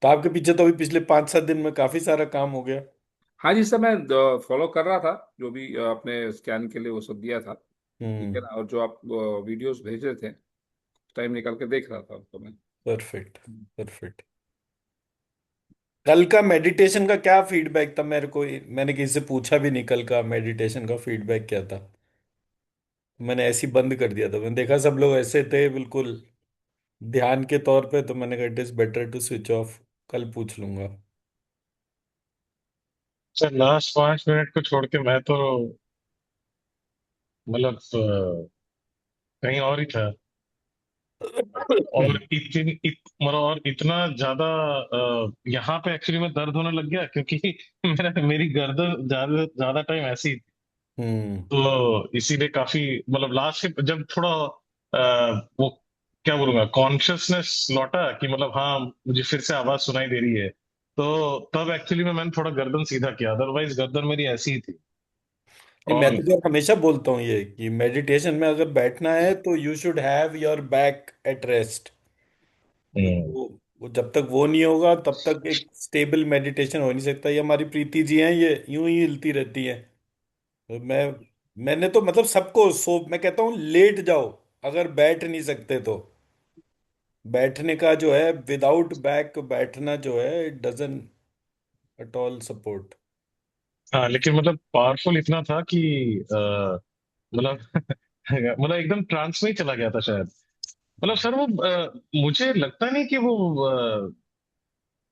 तो आपके पीछे तो अभी पिछले 5-7 दिन में काफी सारा काम हो गया। हाँ जी सर, मैं फॉलो कर रहा था, जो भी आपने स्कैन के लिए वो सब दिया था, ठीक है हम्म। ना। और जो आप वीडियोस भेज रहे थे, टाइम निकाल के देख रहा था तो मैं। परफेक्ट। परफेक्ट। कल का मेडिटेशन का क्या फीडबैक था? मेरे को, मैंने किसी से पूछा भी नहीं कल का मेडिटेशन का फीडबैक क्या था। मैंने ऐसे ही बंद कर दिया था। मैंने देखा सब लोग ऐसे थे बिल्कुल ध्यान के तौर पे, तो मैंने कहा it is better to switch off. कल पूछ लूंगा। सर लास्ट 5 मिनट को छोड़ के मैं तो मतलब कहीं और ही था। और मतलब और इतना ज्यादा यहाँ पे एक्चुअली में दर्द होने लग गया क्योंकि मेरी गर्दन ज्यादा ज्यादा टाइम ऐसी थी। हम्म। तो इसीलिए काफी मतलब लास्ट के जब थोड़ा वो क्या बोलूंगा कॉन्शियसनेस लौटा कि मतलब हाँ मुझे फिर से आवाज सुनाई दे रही है। तो तब एक्चुअली में मैंने थोड़ा गर्दन सीधा किया, अदरवाइज गर्दन मेरी ऐसी ही थी। नहीं, मैं और तो यार हमेशा बोलता हूँ ये कि मेडिटेशन में अगर बैठना है तो you should have your back at rest. हम्म, वो जब तक वो नहीं होगा तब तक एक स्टेबल मेडिटेशन हो नहीं सकता। ये हमारी प्रीति जी हैं, ये यूं ही हिलती रहती हैं। तो मैंने तो मतलब सबको सो मैं कहता हूँ लेट जाओ अगर बैठ नहीं सकते तो। बैठने का जो है विदाउट बैक बैठना जो है it doesn't at all support. हाँ लेकिन मतलब पावरफुल इतना था कि मतलब मतलब एकदम ट्रांस में ही चला गया था शायद। मतलब सर वो मुझे लगता नहीं कि वो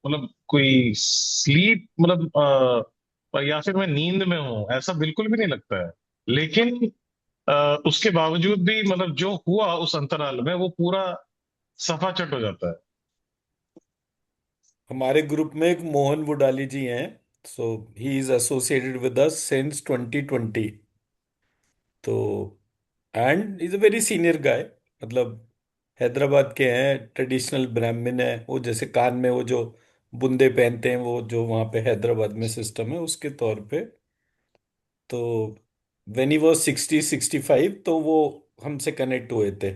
मतलब कोई स्लीप मतलब या फिर मैं नींद में हूँ, ऐसा बिल्कुल भी नहीं लगता है। लेकिन उसके बावजूद भी मतलब जो हुआ उस अंतराल में वो पूरा सफाचट हो जाता है। हमारे ग्रुप में एक मोहन वुडाली जी हैं। So he is associated with us since 2020। तो and is a very senior guy. मतलब हैदराबाद के हैं, ट्रेडिशनल ब्राह्मण है वो। जैसे कान में वो जो बुंदे पहनते हैं, वो जो वहाँ पे हैदराबाद में सिस्टम है उसके तौर पे। तो व्हेन ही वाज 60-65 तो वो हमसे कनेक्ट हुए थे।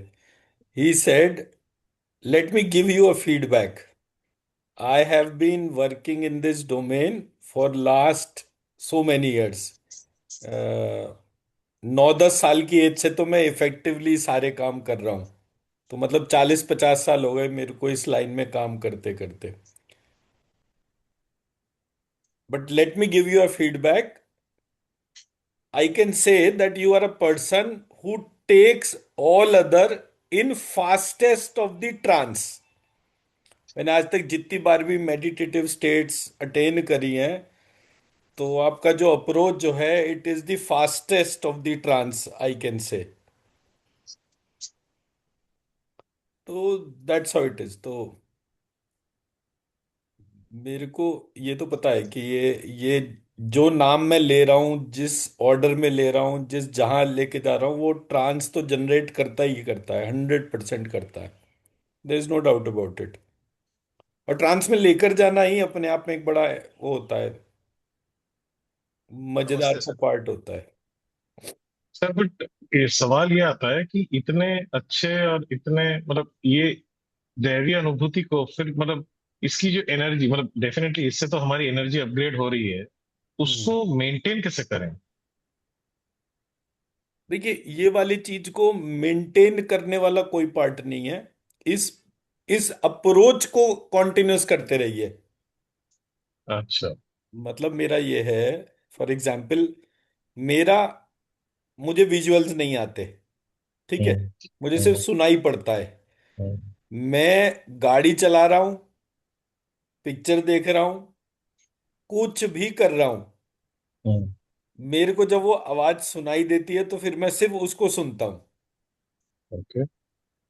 He said, let me give you a feedback. I have been working in this domain for last so many years. 9-10 साल की एज से तो मैं इफेक्टिवली सारे काम कर रहा हूँ। तो मतलब 40-50 साल हो गए मेरे को इस लाइन में काम करते करते। But let me give you a feedback. I can say that you are a person who takes all other in fastest of the trance. मैंने आज तक जितनी बार भी मेडिटेटिव स्टेट्स अटेन करी हैं, तो आपका जो अप्रोच जो है it is the fastest of the trance I can say. तो दैट्स हाउ इट इज। तो मेरे को ये तो पता है कि ये जो नाम मैं ले रहा हूँ, जिस ऑर्डर में ले रहा हूँ, जिस जहां लेके जा रहा हूँ, वो ट्रांस तो जनरेट करता ही करता है, 100% करता है। There is no doubt about it. और ट्रांस में लेकर जाना ही अपने आप में एक बड़ा वो होता है, मजेदार नमस्ते सा सर। पार्ट होता है। सर बट ये सवाल ये आता है कि इतने अच्छे और इतने मतलब ये दैवीय अनुभूति को फिर मतलब इसकी जो एनर्जी मतलब डेफिनेटली इससे तो हमारी एनर्जी अपग्रेड हो रही है, हम्म। उसको मेंटेन कैसे करें? देखिए, ये वाली चीज को मेंटेन करने वाला कोई पार्ट नहीं है। इस इस अप्रोच को कॉन्टिन्यूस करते रहिए। अच्छा। मतलब मेरा ये है, फॉर एग्जाम्पल, मेरा मुझे विजुअल्स नहीं आते, ठीक है। हम्म, मुझे सिर्फ हम्म, सुनाई पड़ता है। हम्म, मैं गाड़ी चला रहा हूं, पिक्चर देख रहा हूं, कुछ भी कर रहा हूं, हम्म, मेरे को जब वो आवाज सुनाई देती है तो फिर मैं सिर्फ उसको सुनता हूं। ओके।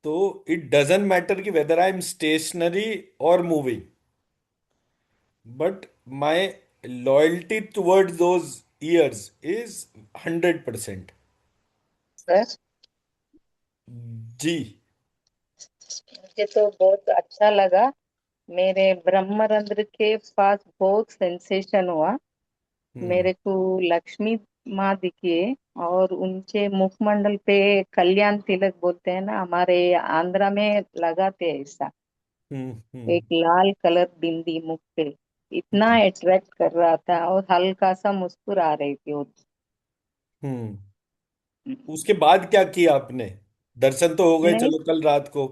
तो इट डजेंट मैटर कि वेदर आई एम स्टेशनरी और moving, but my loyalty towards those years is 100%। Sir, जी। मुझे तो बहुत अच्छा लगा। मेरे ब्रह्मरंध्र के पास बहुत सेंसेशन हुआ। हम्म। मेरे को लक्ष्मी माँ दिखी और उनके मुखमंडल पे कल्याण तिलक बोलते हैं ना, हमारे आंध्रा में लगाते हैं ऐसा। हम्म। एक लाल कलर बिंदी मुख पे, इतना अट्रैक्ट कर रहा था, और हल्का सा मुस्कुरा रही थी वो। हम्म। उसके बाद क्या किया आपने? दर्शन तो हो गए नहीं, चलो कल रात को,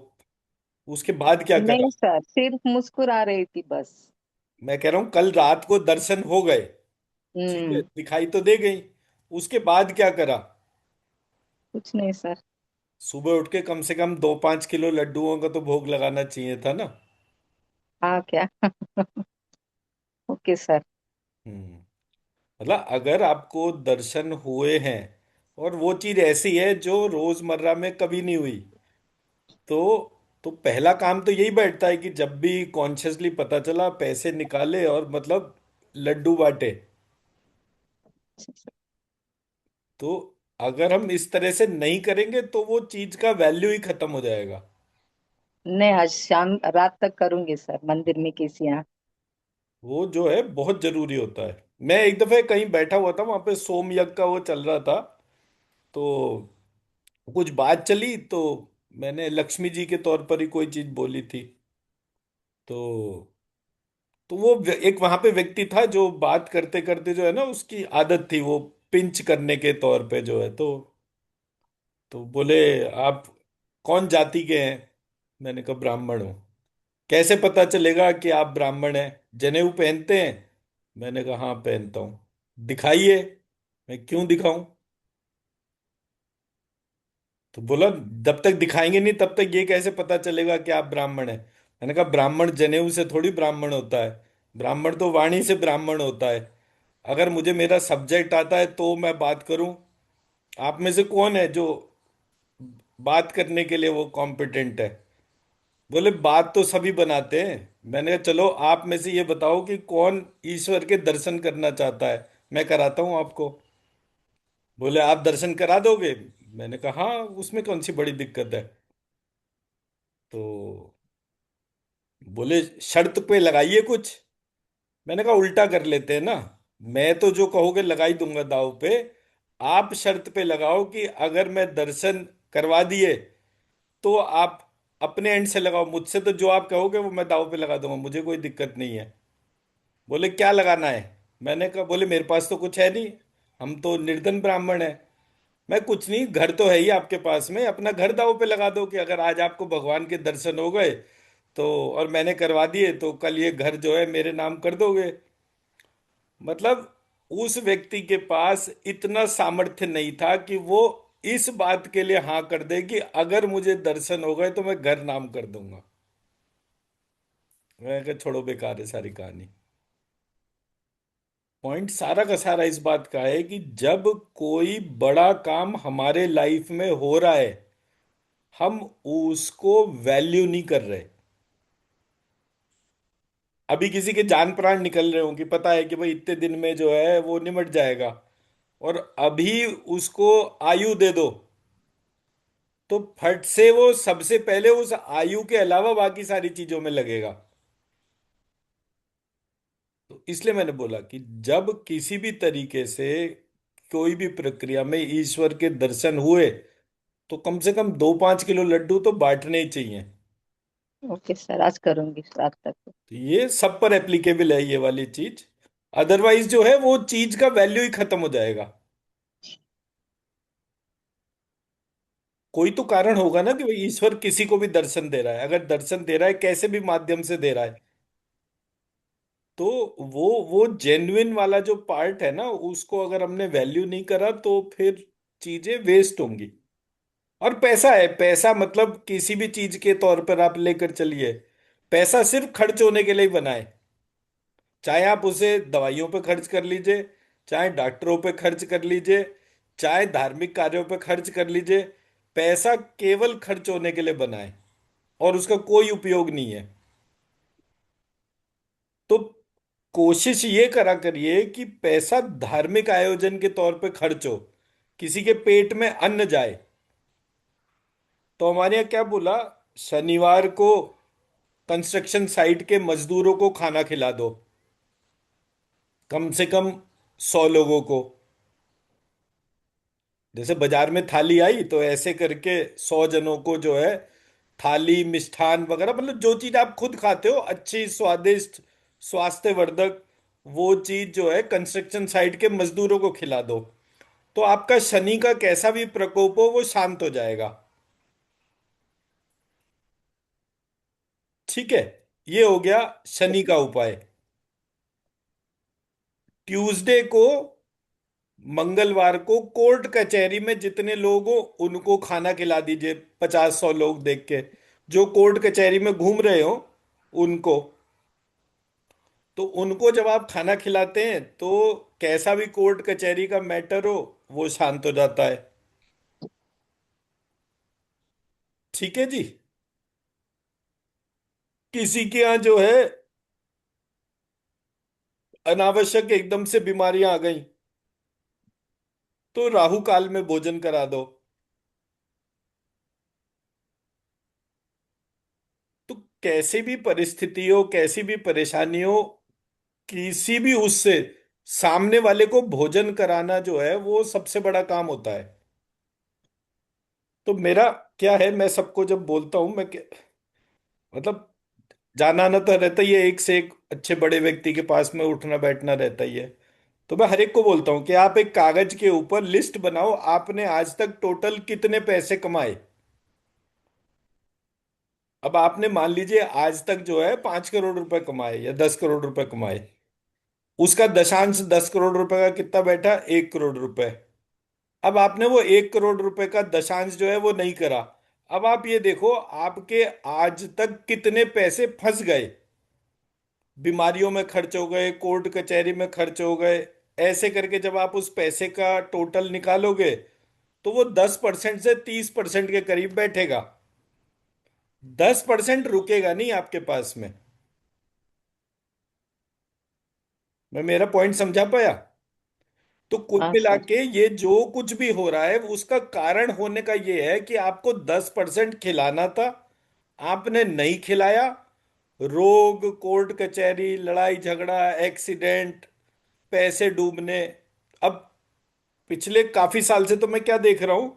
उसके बाद क्या करा? नहीं सर, सिर्फ मुस्कुरा रही थी बस। मैं कह रहा हूं कल रात को दर्शन हो गए, ठीक है, हम्म। दिखाई तो दे गई, उसके बाद क्या करा? कुछ नहीं सर। सुबह उठ के कम से कम 2-5 किलो लड्डुओं का तो भोग लगाना चाहिए था ना। हाँ क्या? Okay sir. हम्म। मतलब अगर आपको दर्शन हुए हैं और वो चीज ऐसी है जो रोजमर्रा में कभी नहीं हुई, तो पहला काम तो यही बैठता है कि जब भी कॉन्शियसली पता चला पैसे निकाले और मतलब लड्डू बांटे। तो अगर हम इस तरह से नहीं करेंगे तो वो चीज का वैल्यू ही खत्म हो जाएगा। नहीं, आज शाम रात तक करूंगी सर, मंदिर में किसी यहाँ। वो जो है बहुत जरूरी होता है। मैं एक दफे कहीं बैठा हुआ था, वहां पे सोम यज्ञ का वो चल रहा था, तो कुछ बात चली, तो मैंने लक्ष्मी जी के तौर पर ही कोई चीज बोली थी। तो वो एक वहां पे व्यक्ति था जो बात करते करते जो है ना, उसकी आदत थी वो पिंच करने के तौर पे जो है, तो बोले, आप कौन जाति के हैं? मैंने कहा ब्राह्मण हूं। कैसे पता चलेगा कि आप ब्राह्मण हैं? जनेऊ पहनते हैं? मैंने कहा हाँ पहनता हूं। दिखाइए। मैं क्यों दिखाऊं? तो बोला जब तक दिखाएंगे नहीं तब तक ये कैसे पता चलेगा कि आप ब्राह्मण हैं? मैंने कहा ब्राह्मण जनेऊ से थोड़ी ब्राह्मण होता है, ब्राह्मण तो वाणी से ब्राह्मण होता है। अगर मुझे मेरा सब्जेक्ट आता है तो मैं बात करूं। आप में से कौन है जो बात करने के लिए वो कॉम्पिटेंट है? बोले बात तो सभी बनाते हैं। मैंने कहा चलो आप में से ये बताओ कि कौन ईश्वर के दर्शन करना चाहता है, मैं कराता हूं आपको। बोले आप दर्शन करा दोगे? मैंने कहा हाँ, उसमें कौन सी बड़ी दिक्कत है। तो बोले शर्त पे लगाइए कुछ। मैंने कहा उल्टा कर लेते हैं ना, मैं तो जो कहोगे लगा ही दूंगा दाव पे। आप शर्त पे लगाओ कि अगर मैं दर्शन करवा दिए तो आप अपने एंड से लगाओ, मुझसे तो जो आप कहोगे वो मैं दाव पे लगा दूंगा, मुझे कोई दिक्कत नहीं है। बोले क्या लगाना है? मैंने कहा बोले मेरे पास तो कुछ है नहीं, हम तो निर्धन ब्राह्मण है। मैं कुछ नहीं, घर तो है ही आपके पास में, अपना घर दाव पे लगा दो कि अगर आज आपको भगवान के दर्शन हो गए तो, और मैंने करवा दिए, तो कल ये घर जो है मेरे नाम कर दोगे। मतलब उस व्यक्ति के पास इतना सामर्थ्य नहीं था कि वो इस बात के लिए हाँ कर दे कि अगर मुझे दर्शन हो गए तो मैं घर नाम कर दूंगा। मैं कहा छोड़ो, बेकार है सारी कहानी। पॉइंट सारा का सारा इस बात का है कि जब कोई बड़ा काम हमारे लाइफ में हो रहा है, हम उसको वैल्यू नहीं कर रहे। अभी किसी के जान प्राण निकल रहे हो कि पता है कि भाई इतने दिन में जो है वो निमट जाएगा, और अभी उसको आयु दे दो, तो फट से वो सबसे पहले उस आयु के अलावा बाकी सारी चीजों में लगेगा। तो इसलिए मैंने बोला कि जब किसी भी तरीके से कोई भी प्रक्रिया में ईश्वर के दर्शन हुए तो कम से कम 2-5 किलो लड्डू तो बांटने ही चाहिए। ओके सर, आज करूंगी रात तक। तो ये सब पर एप्लीकेबल है ये वाली चीज। अदरवाइज जो है वो चीज का वैल्यू ही खत्म हो जाएगा। कोई तो कारण होगा ना कि भाई ईश्वर किसी को भी दर्शन दे रहा है, अगर दर्शन दे रहा है कैसे भी माध्यम से दे रहा है, तो वो जेन्युइन वाला जो पार्ट है ना, उसको अगर हमने वैल्यू नहीं करा तो फिर चीजें वेस्ट होंगी। और पैसा है, पैसा मतलब किसी भी चीज के तौर पर आप लेकर चलिए, पैसा सिर्फ खर्च होने के लिए ही बना है। चाहे आप उसे दवाइयों पे खर्च कर लीजिए, चाहे डॉक्टरों पे खर्च कर लीजिए, चाहे धार्मिक कार्यों पे खर्च कर लीजिए, पैसा केवल खर्च होने के लिए बना है और उसका कोई उपयोग नहीं है। तो कोशिश ये करा करिए कि पैसा धार्मिक आयोजन के तौर पे खर्च हो, किसी के पेट में अन्न जाए। तो हमारे यहाँ क्या बोला, शनिवार को कंस्ट्रक्शन साइट के मजदूरों को खाना खिला दो, कम से कम 100 लोगों को। जैसे बाजार में थाली आई तो ऐसे करके 100 जनों को जो है थाली मिष्ठान वगैरह, मतलब जो चीज आप खुद खाते हो अच्छी स्वादिष्ट स्वास्थ्यवर्धक, वो चीज जो है कंस्ट्रक्शन साइट के मजदूरों को खिला दो। तो आपका शनि का कैसा भी प्रकोप हो वो शांत हो जाएगा। ठीक है, ये हो गया शनि का उपाय। ट्यूसडे को, मंगलवार को कोर्ट कचहरी में जितने लोग हो उनको खाना खिला दीजिए, 50-100 लोग देख के, जो कोर्ट कचहरी में घूम रहे हो उनको। तो उनको जब आप खाना खिलाते हैं तो कैसा भी कोर्ट कचहरी का मैटर हो वो शांत हो जाता है। ठीक है जी। किसी के यहाँ जो है अनावश्यक एकदम से बीमारियां आ गई तो राहु काल में भोजन करा दो। तो कैसी भी परिस्थिति हो, कैसी भी परेशानी हो, किसी भी उससे सामने वाले को भोजन कराना जो है वो सबसे बड़ा काम होता है। तो मेरा क्या है, मैं सबको जब बोलता हूं, मतलब जाना आना तो रहता ही है, एक से एक अच्छे बड़े व्यक्ति के पास में उठना बैठना रहता ही है। तो मैं हर एक को बोलता हूँ कि आप एक कागज के ऊपर लिस्ट बनाओ, आपने आज तक टोटल कितने पैसे कमाए। अब आपने मान लीजिए आज तक जो है 5 करोड़ रुपए कमाए या 10 करोड़ रुपए कमाए, उसका दशांश 10 करोड़ रुपए का कितना बैठा, 1 करोड़ रुपए। अब आपने वो 1 करोड़ रुपए का दशांश जो है वो नहीं करा। अब आप ये देखो आपके आज तक कितने पैसे फंस गए, बीमारियों में खर्च हो गए, कोर्ट कचहरी में खर्च हो गए। ऐसे करके जब आप उस पैसे का टोटल निकालोगे तो वो 10% से 30% के करीब बैठेगा। 10% रुकेगा नहीं आपके पास में। मैं मेरा पॉइंट समझा पाया? तो कुल हाँ मिला सर। के ये जो कुछ भी हो रहा है उसका कारण होने का ये है कि आपको 10% खिलाना था, आपने नहीं खिलाया। रोग, कोर्ट कचहरी, लड़ाई झगड़ा, एक्सीडेंट, पैसे डूबने। अब पिछले काफी साल से तो मैं क्या देख रहा हूं,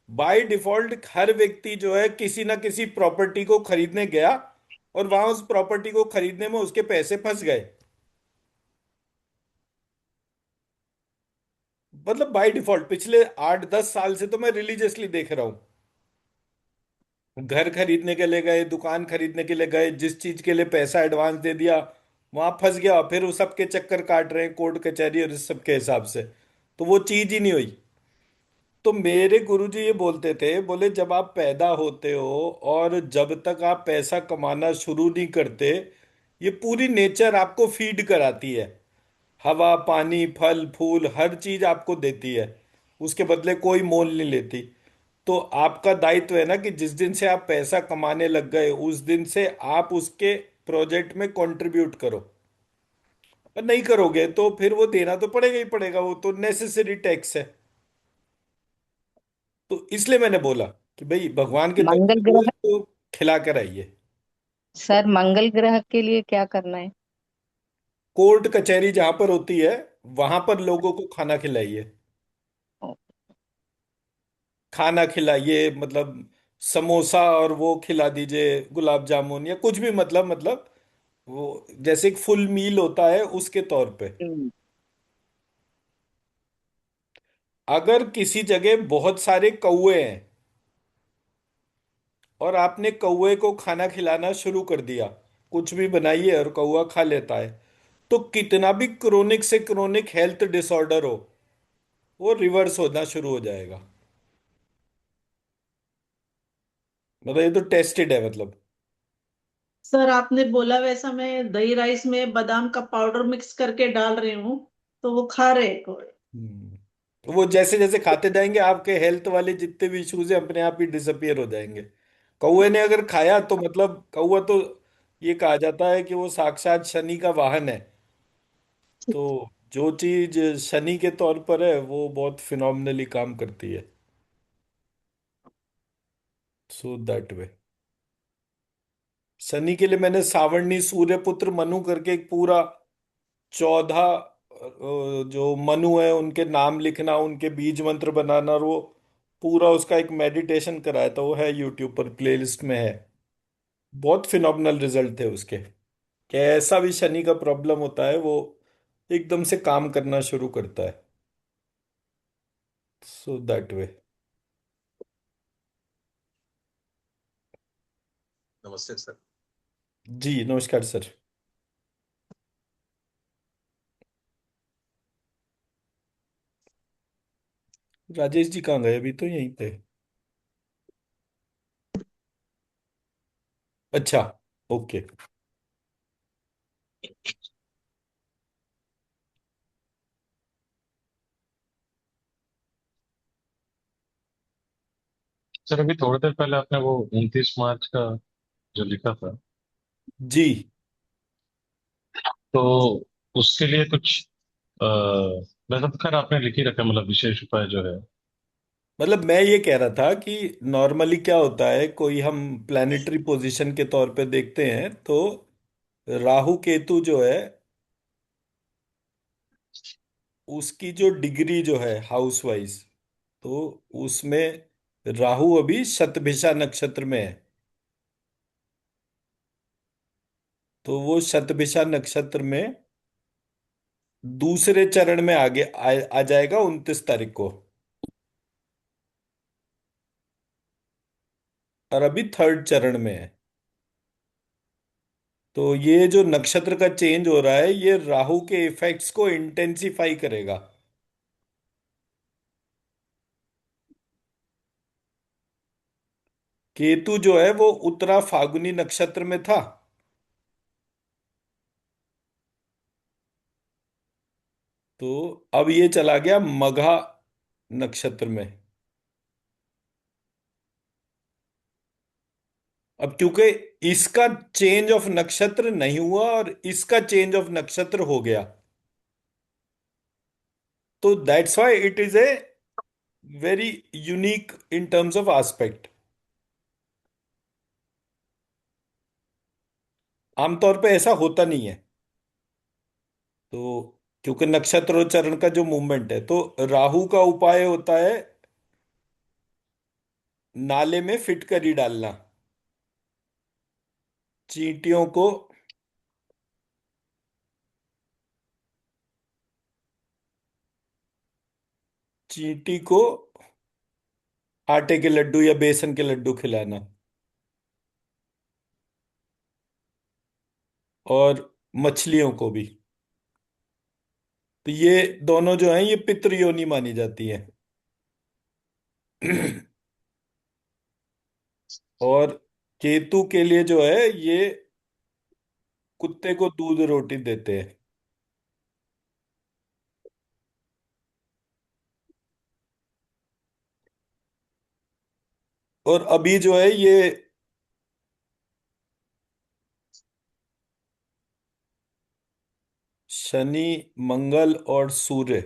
बाय डिफॉल्ट हर व्यक्ति जो है किसी ना किसी प्रॉपर्टी को खरीदने गया और वहां उस प्रॉपर्टी को खरीदने में उसके पैसे फंस गए। मतलब बाय डिफॉल्ट पिछले 8-10 साल से तो मैं रिलीजियसली देख रहा हूं। घर खरीदने के लिए गए, दुकान खरीदने के लिए गए, जिस चीज के लिए पैसा एडवांस दे दिया वहां फंस गया, फिर उस सबके चक्कर काट रहे हैं कोर्ट कचहरी और इस सब के हिसाब से। तो वो चीज ही नहीं हुई। तो मेरे गुरुजी ये बोलते थे, बोले जब आप पैदा होते हो और जब तक आप पैसा कमाना शुरू नहीं करते, ये पूरी नेचर आपको फीड कराती है। हवा पानी फल फूल हर चीज आपको देती है, उसके बदले कोई मोल नहीं लेती। तो आपका दायित्व है ना कि जिस दिन से आप पैसा कमाने लग गए उस दिन से आप उसके प्रोजेक्ट में कंट्रीब्यूट करो। और नहीं करोगे तो फिर वो देना तो पड़ेगा ही पड़ेगा, वो तो नेसेसरी टैक्स है। तो इसलिए मैंने बोला कि भाई भगवान के दर मंगल पे हुए ग्रह। तो खिला कर आइए। सर मंगल ग्रह के लिए क्या करना है? कोर्ट कचहरी जहां पर होती है वहां पर लोगों को खाना खिलाइए। खाना खिलाइए मतलब समोसा और वो खिला दीजिए, गुलाब जामुन या कुछ भी, मतलब वो जैसे एक फुल मील होता है उसके तौर पे। हम्म। अगर किसी जगह बहुत सारे कौवे हैं और आपने कौवे को खाना खिलाना शुरू कर दिया, कुछ भी बनाइए और कौवा खा लेता है, तो कितना भी क्रोनिक से क्रोनिक हेल्थ डिसऑर्डर हो वो रिवर्स होना शुरू हो जाएगा। मतलब ये तो टेस्टेड है मतलब। सर आपने बोला वैसा मैं दही राइस में बादाम का पाउडर मिक्स करके डाल रही हूँ, तो वो खा रहे हैं कोई। तो वो जैसे जैसे खाते जाएंगे आपके हेल्थ वाले जितने भी इश्यूज हैं अपने आप ही डिसअपियर हो जाएंगे। कौवे ने अगर खाया तो मतलब कौवा तो ये कहा जाता है कि वो साक्षात शनि का वाहन है। तो जो चीज शनि के तौर पर है वो बहुत फिनोमिनली काम करती है। सो दैट वे शनि के लिए मैंने सावर्णी सूर्यपुत्र मनु करके एक पूरा 14 जो मनु है उनके नाम लिखना, उनके बीज मंत्र बनाना और वो पूरा उसका एक मेडिटेशन कराया था, वो है यूट्यूब पर, प्लेलिस्ट में है। बहुत फिनोमिनल रिजल्ट थे उसके। कैसा भी शनि का प्रॉब्लम होता है वो एकदम से काम करना शुरू करता है। So that way. नमस्ते सर। जी नमस्कार सर। राजेश जी कहाँ गए? अभी तो यहीं थे। अच्छा। ओके। सर अभी थोड़ी देर पहले आपने वो 29 मार्च का जो लिखा था, जी तो उसके लिए कुछ आ, वैसे तो खैर आपने लिख ही रखा है, मतलब विशेष उपाय जो है। मतलब मैं ये कह रहा था कि नॉर्मली क्या होता है, कोई हम प्लानिटरी पोजीशन के तौर पे देखते हैं तो राहु केतु जो है उसकी जो डिग्री जो है हाउस वाइज, तो उसमें राहु अभी शतभिषा नक्षत्र में है। तो वो शतभिषा नक्षत्र में दूसरे चरण में आगे आ जाएगा 29 तारीख को। और अभी थर्ड चरण में है। तो ये जो नक्षत्र का चेंज हो रहा है ये राहु के इफेक्ट्स को इंटेंसिफाई करेगा। केतु जो है वो उत्तरा फाल्गुनी नक्षत्र में था। तो अब ये चला गया मघा नक्षत्र में। अब क्योंकि इसका चेंज ऑफ नक्षत्र नहीं हुआ और इसका चेंज ऑफ नक्षत्र हो गया, तो that's why it is a very unique in terms of aspect. आमतौर पे ऐसा होता नहीं है। तो क्योंकि नक्षत्रोच्चरण का जो मूवमेंट है, तो राहु का उपाय होता है नाले में फिटकरी डालना। चींटियों को, चींटी को आटे के लड्डू या बेसन के लड्डू खिलाना। और मछलियों को भी। तो ये दोनों जो हैं ये पितृ योनि मानी जाती है। और केतु के लिए जो है ये कुत्ते को दूध रोटी देते हैं। और अभी जो है ये शनि, मंगल और सूर्य,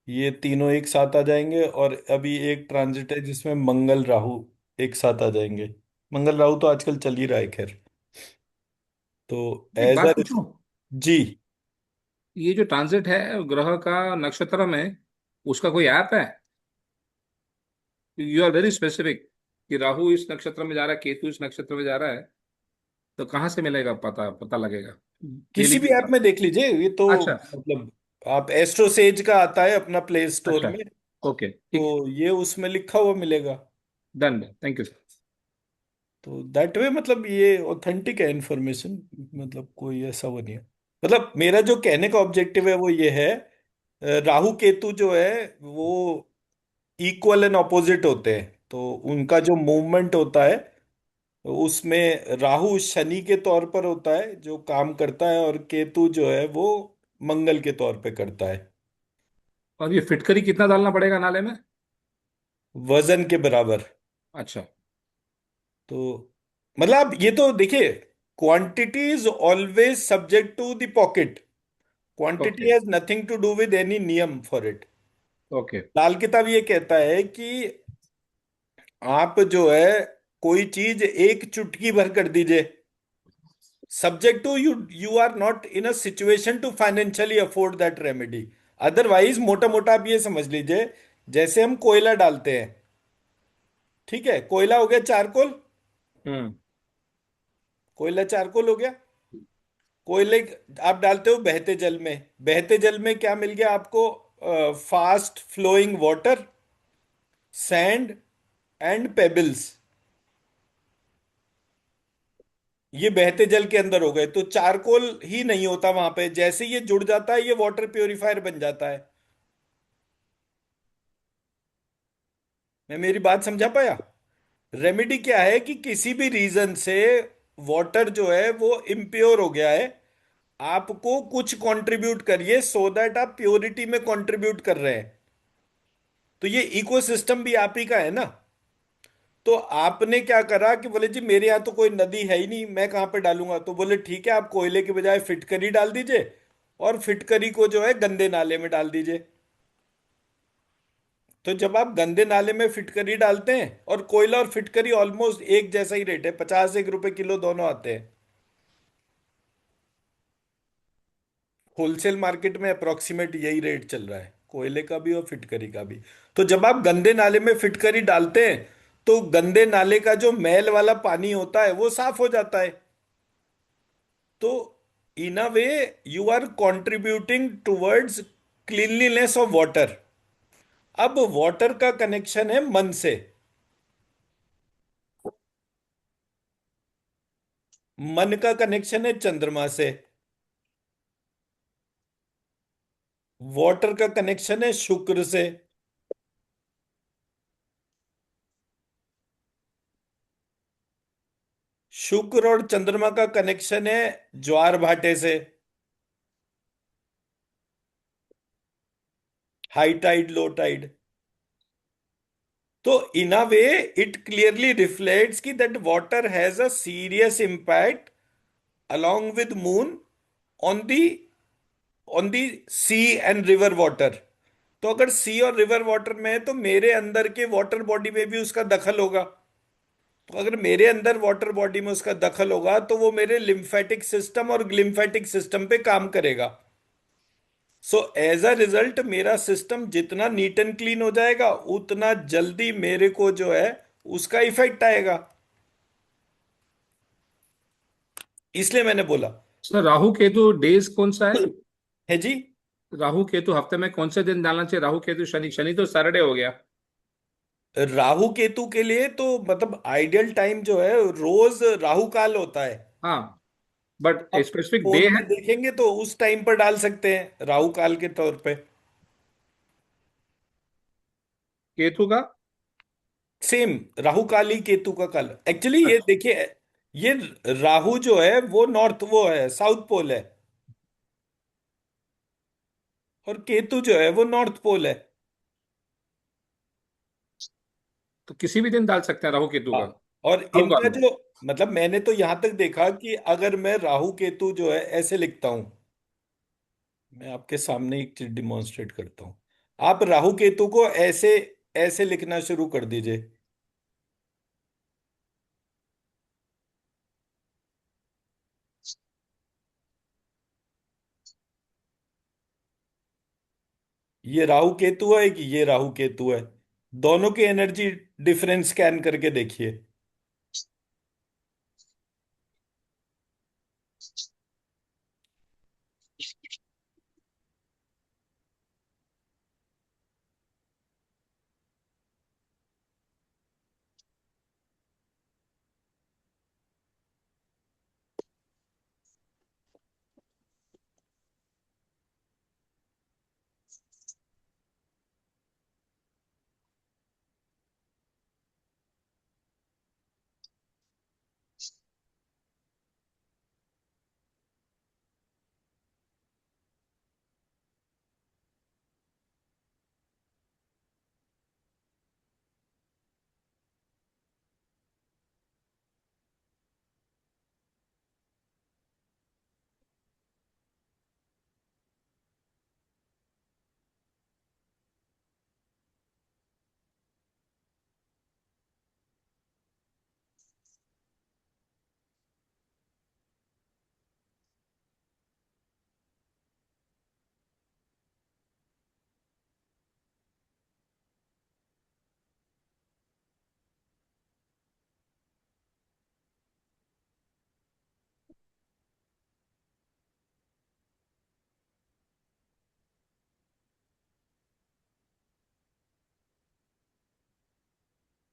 ये तीनों एक साथ आ जाएंगे। और अभी एक ट्रांजिट है जिसमें मंगल राहु एक साथ आ जाएंगे। मंगल राहु तो आजकल चल ही रहा है खैर। तो एक एज अ, बात पूछूं? जी। ये जो ट्रांजिट है ग्रह का नक्षत्र में, उसका कोई ऐप है? यू आर वेरी स्पेसिफिक कि राहु इस नक्षत्र में जा रहा है, केतु इस नक्षत्र में जा रहा है, तो कहाँ से मिलेगा, पता पता लगेगा? किसी डेली भी के ऐप हिसाब में से? देख लीजिए ये तो। अच्छा। मतलब आप एस्ट्रोसेज का आता है अपना प्ले स्टोर अच्छा। में, ओके, ठीक है। तो ये उसमें लिखा हुआ मिलेगा। Done, thank you sir. तो दैट वे मतलब ये ऑथेंटिक है इंफॉर्मेशन। मतलब कोई ऐसा वो नहीं है। मतलब मेरा जो कहने का ऑब्जेक्टिव है वो ये है, राहु केतु जो है वो इक्वल एंड ऑपोजिट होते हैं। तो उनका जो मूवमेंट होता है उसमें राहु शनि के तौर पर होता है जो काम करता है, और केतु जो है वो मंगल के तौर पे करता है। और ये फिटकरी कितना डालना पड़ेगा नाले में? वजन के बराबर। अच्छा। तो मतलब ये तो देखिए, quantity is always subject to the pocket. Quantity okay. Has nothing to do with any नियम फॉर इट। ओके। लाल किताब ये कहता है कि आप जो है कोई चीज एक चुटकी भर कर दीजिए, subject to you are not in a situation to financially afford that remedy. Otherwise मोटा मोटा आप ये समझ लीजिए, जैसे हम कोयला डालते हैं ठीक है, कोयला हो गया चारकोल। हम्म। कोयला चारकोल हो गया। कोयले आप डालते हो बहते जल में। बहते जल में क्या मिल गया आपको? Fast flowing water, sand and pebbles. ये बहते जल के अंदर हो गए, तो चारकोल ही नहीं होता वहां पे। जैसे ये जुड़ जाता है ये वाटर प्योरीफायर बन जाता है। मैं मेरी बात समझा पाया? रेमेडी क्या है कि किसी भी रीजन से वाटर जो है वो इम्प्योर हो गया है, आपको कुछ कंट्रीब्यूट करिए सो दैट आप प्योरिटी में कंट्रीब्यूट कर रहे हैं। तो ये इकोसिस्टम भी आप ही का है ना। तो आपने क्या करा कि बोले जी मेरे यहाँ तो कोई नदी है ही नहीं, मैं कहाँ पे डालूंगा? तो बोले ठीक है, आप कोयले के बजाय फिटकरी डाल दीजिए, और फिटकरी को जो है गंदे नाले में डाल दीजिए। तो जब आप गंदे नाले में फिटकरी डालते हैं, और कोयला और फिटकरी ऑलमोस्ट एक जैसा ही रेट है, 51 रुपए किलो दोनों आते हैं। होलसेल मार्केट में अप्रोक्सीमेट यही रेट चल रहा है, कोयले का भी और फिटकरी का भी। तो जब आप गंदे नाले में फिटकरी डालते हैं, तो गंदे नाले का जो मैल वाला पानी होता है वो साफ हो जाता है। तो in a way you are contributing towards cleanliness of water. अब वाटर का कनेक्शन है मन से। मन का कनेक्शन है चंद्रमा से। वाटर का कनेक्शन है शुक्र से। शुक्र और चंद्रमा का कनेक्शन है ज्वार भाटे से, हाई टाइड लो टाइड। तो in a way it clearly reflects कि that water has a serious impact along with moon on the sea and river water. तो अगर सी और रिवर वाटर में है तो मेरे अंदर के वाटर बॉडी में भी उसका दखल होगा। तो अगर मेरे अंदर वाटर बॉडी में उसका दखल होगा तो वो मेरे लिम्फेटिक सिस्टम और ग्लिम्फेटिक सिस्टम पे काम करेगा। सो एज अ रिजल्ट मेरा सिस्टम जितना नीट एंड क्लीन हो जाएगा, उतना जल्दी मेरे को जो है उसका इफेक्ट आएगा। इसलिए मैंने बोला। सर राहु केतु डेज कौन सा है? है जी। राहु केतु हफ्ते में कौन से दिन डालना चाहिए? राहु केतु शनि, शनि तो सैटरडे हो गया। राहु केतु के लिए तो मतलब आइडियल टाइम जो है रोज राहु काल होता है। हाँ, बट आप स्पेसिफिक डे फोन है में देखेंगे तो उस टाइम पर डाल सकते हैं राहु काल के तौर पे। केतु का? सेम, राहु काल ही केतु का काल। एक्चुअली ये अच्छा। देखिए, ये राहु जो है वो नॉर्थ, वो है साउथ पोल है, और केतु जो है वो नॉर्थ पोल है। तो किसी भी दिन डाल सकते हैं राहु केतु हाँ। का? और राहु इनका काल में? जो मतलब मैंने तो यहां तक देखा कि अगर मैं राहु केतु जो है ऐसे लिखता हूं, मैं आपके सामने एक चीज डिमॉन्स्ट्रेट करता हूं। आप राहु केतु को ऐसे ऐसे लिखना शुरू कर दीजिए। ये राहु केतु है कि ये राहु केतु है? दोनों की एनर्जी डिफरेंस स्कैन करके देखिए।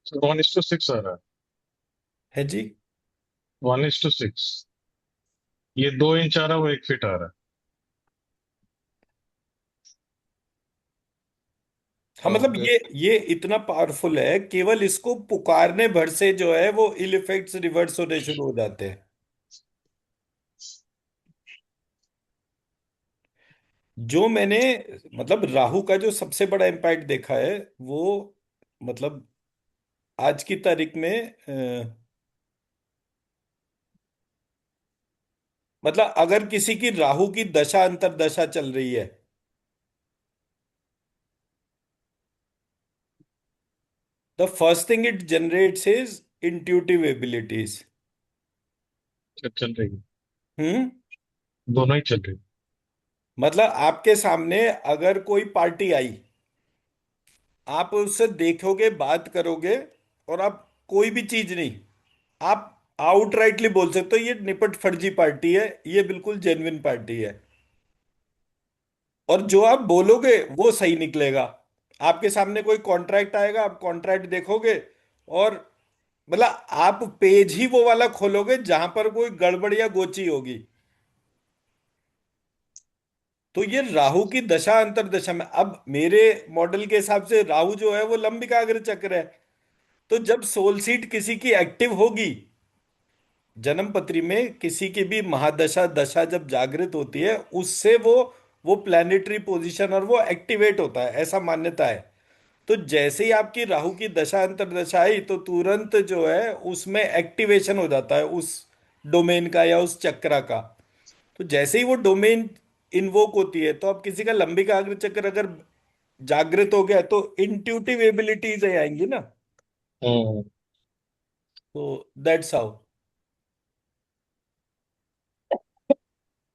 1:6 आ रहा है जी। है, 1:6। ये 2 इंच आ रहा है, वो 1 फीट आ रहा हाँ, मतलब ओके। ये इतना पावरफुल है, केवल इसको पुकारने भर से जो है वो इल इफेक्ट्स रिवर्स होने शुरू हो जाते हैं। जो मैंने, मतलब राहु का जो सबसे बड़ा इम्पैक्ट देखा है वो, मतलब आज की तारीख में मतलब अगर किसी की राहु की दशा अंतरदशा चल रही है, the first thing it generates is intuitive abilities. है। चल रही है, हम्म। दोनों ही चल रही मतलब आपके सामने अगर कोई पार्टी आई, आप उससे देखोगे, बात करोगे, और आप कोई भी चीज नहीं, आप आउटराइटली बोल सकते हो ये निपट फर्जी पार्टी है, ये बिल्कुल जेन्युइन पार्टी है। और जो आप बोलोगे वो सही निकलेगा। आपके सामने कोई कॉन्ट्रैक्ट आएगा, आप कॉन्ट्रैक्ट देखोगे, और मतलब आप पेज ही वो वाला खोलोगे जहां पर कोई गड़बड़ या गोची होगी। तो ये राहु की दशा अंतरदशा में, अब मेरे मॉडल के हिसाब से राहु जो है वो लंबिकाग्र चक्र है। तो जब सोल सीट किसी की एक्टिव होगी, जन्म पत्री में किसी की भी महादशा दशा जब जागृत होती है, उससे वो प्लैनेटरी पोजीशन और वो एक्टिवेट होता है, ऐसा मान्यता है। तो जैसे ही आपकी राहु की दशा अंतरदशा आई, तो तुरंत जो है उसमें एक्टिवेशन हो जाता है उस डोमेन का या उस चक्रा का। तो जैसे ही वो डोमेन इन्वोक होती है, तो अब किसी का लंबिक आग्र चक्र अगर जागृत हो गया, तो इंट्यूटिव एबिलिटीज आएंगी ना। है। तो दैट्स हाउ।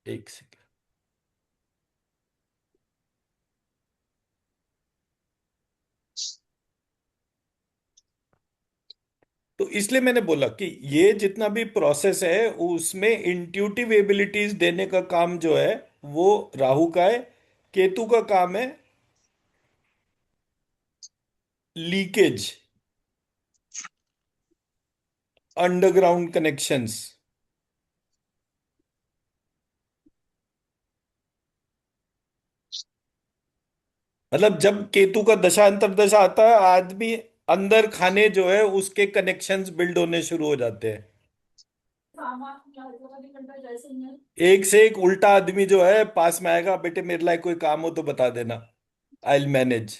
एक सेकेंड। तो इसलिए मैंने बोला कि ये जितना भी प्रोसेस है उसमें इंट्यूटिव एबिलिटीज देने का काम जो है वो राहु का है। केतु का काम है लीकेज, अंडरग्राउंड कनेक्शंस। मतलब जब केतु का दशा अंतरदशा आता है, आदमी अंदर खाने जो है उसके कनेक्शंस बिल्ड होने शुरू हो जाते हैं। एक से एक उल्टा आदमी जो है पास में आएगा, बेटे मेरे लायक कोई काम हो तो बता देना, आई विल मैनेज।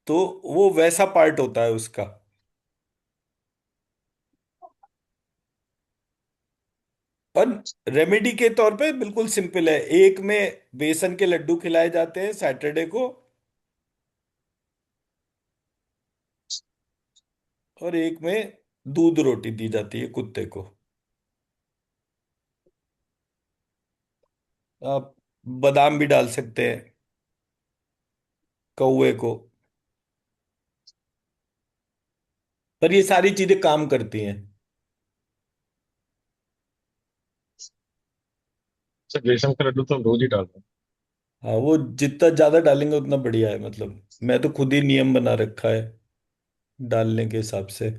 तो वो वैसा पार्ट होता है उसका। पर रेमेडी के तौर पे बिल्कुल सिंपल है। एक में बेसन के लड्डू खिलाए जाते हैं सैटरडे को, और एक में दूध रोटी दी जाती है कुत्ते को। आप बादाम भी डाल सकते हैं कौवे को। पर ये सारी चीजें काम करती हैं। सर रेशम का लड्डू तो हम रोज ही डालते हैं। हाँ, वो जितना ज्यादा डालेंगे उतना बढ़िया है। मतलब मैं तो खुद ही नियम बना रखा है डालने के हिसाब से।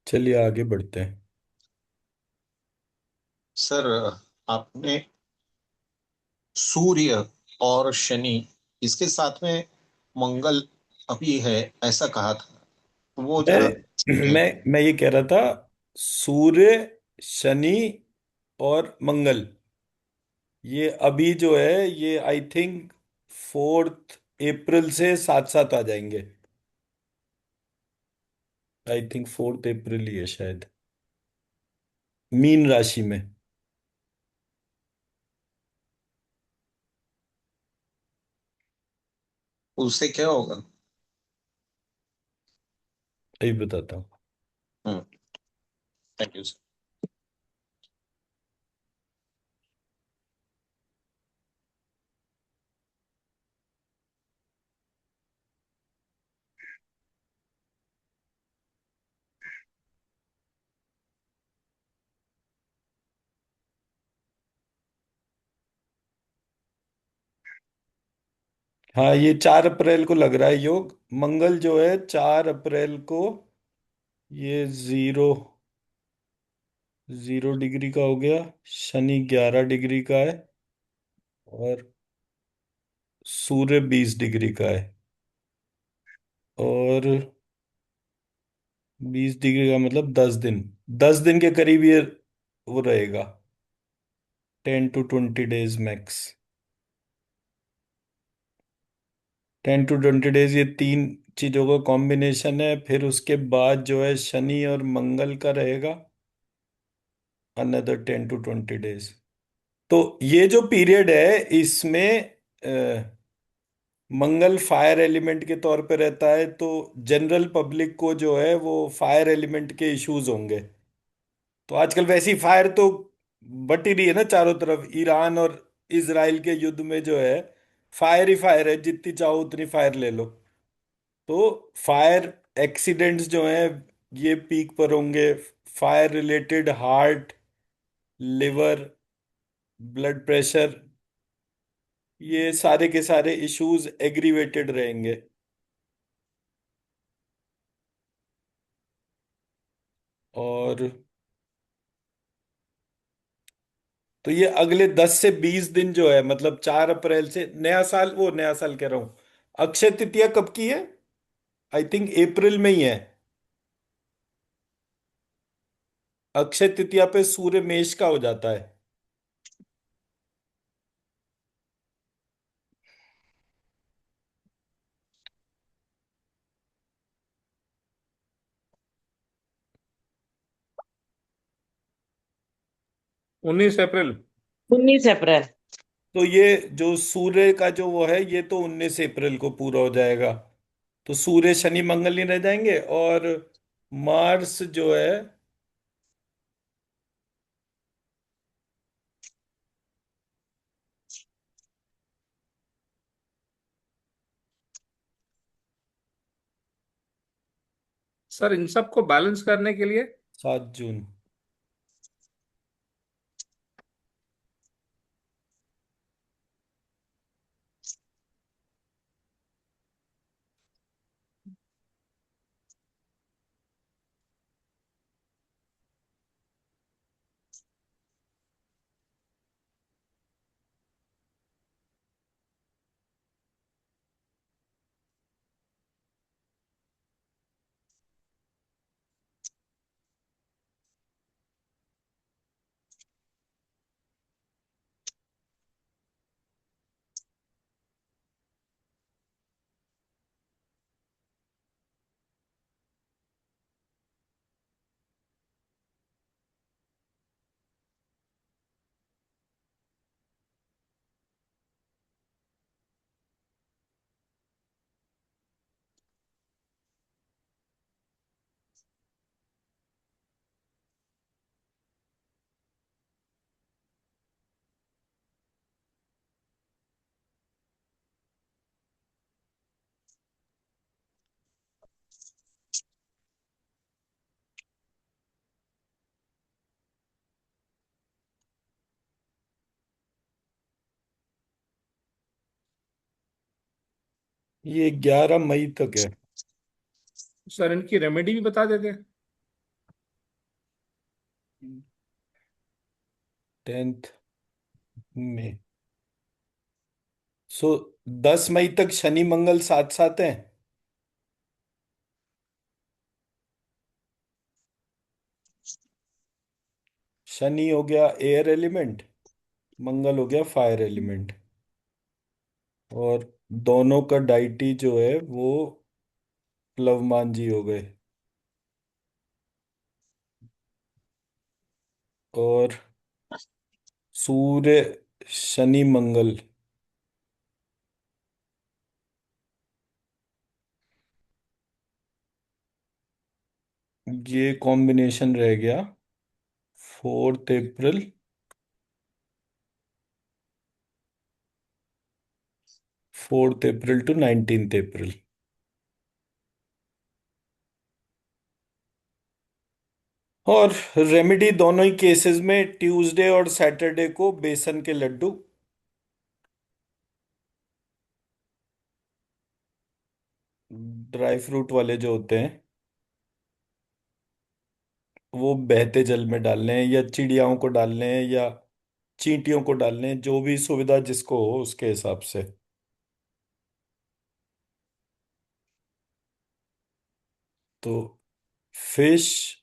चलिए आगे बढ़ते हैं। सर, आपने सूर्य और शनि, इसके साथ में मंगल अभी है, ऐसा कहा था। वो जरा मैं मैं ये कह रहा था, सूर्य, शनि और मंगल, ये अभी जो है ये आई थिंक 4 अप्रैल से साथ साथ आ जाएंगे। आई थिंक 4 अप्रैल ही है शायद, मीन राशि में। उससे क्या होगा? अभी बताता हूँ। Thank you. हाँ, ये 4 अप्रैल को लग रहा है योग। मंगल जो है 4 अप्रैल को, ये 0 डिग्री का हो गया। शनि 11 डिग्री का है। और सूर्य 20 डिग्री का है। और 20 डिग्री का मतलब 10 दिन, 10 दिन के करीब ये वो रहेगा। 10 to 20 days max. 10 to 20 days, ये तीन चीजों का कॉम्बिनेशन है। फिर उसके बाद जो है शनि और मंगल का रहेगा अनदर 10 to 20 days। तो ये जो पीरियड है इसमें मंगल फायर एलिमेंट के तौर पे रहता है, तो जनरल पब्लिक को जो है वो फायर एलिमेंट के इश्यूज होंगे। तो आजकल वैसी फायर तो बट ही रही है ना चारों तरफ। ईरान और इजराइल के युद्ध में जो है फायर ही फायर है, जितनी चाहो उतनी फायर ले लो। तो फायर एक्सीडेंट्स जो हैं ये पीक पर होंगे। Fire related heart, liver, blood pressure, ये सारे के सारे इश्यूज एग्रीवेटेड रहेंगे। और तो ये अगले 10 से 20 दिन जो है, मतलब 4 अप्रैल से नया साल, वो नया साल कह रहा हूँ, अक्षय तृतीया कब की है? आई थिंक अप्रैल में ही है। अक्षय तृतीया पे सूर्य मेष का हो जाता है। उन्नीस अप्रैल 19 अप्रैल। तो ये जो सूर्य का जो वो है, ये तो 19 अप्रैल को पूरा हो जाएगा। तो सूर्य शनि मंगल नहीं रह जाएंगे। और मार्स जो है, सर इन सबको बैलेंस करने के लिए 7 जून। ये 11 मई तक है। सर इनकी रेमेडी भी बता देते हैं। 10 में, सो 10 मई तक शनि मंगल साथ साथ हैं। शनि हो गया एयर एलिमेंट, मंगल हो गया फायर एलिमेंट। और दोनों का डाइटी जो है वो प्लवमान जी हो गए। और सूर्य शनि मंगल, ये कॉम्बिनेशन रह गया 4 अप्रैल 4 अप्रैल टू 19 अप्रैल। और रेमेडी दोनों ही केसेस में ट्यूसडे और सैटरडे को बेसन के लड्डू, ड्राई फ्रूट वाले जो होते हैं, वो बहते जल में डालने हैं या चिड़ियाओं को डालने हैं या चींटियों को डालने हैं, जो भी सुविधा जिसको हो उसके हिसाब से। तो फिश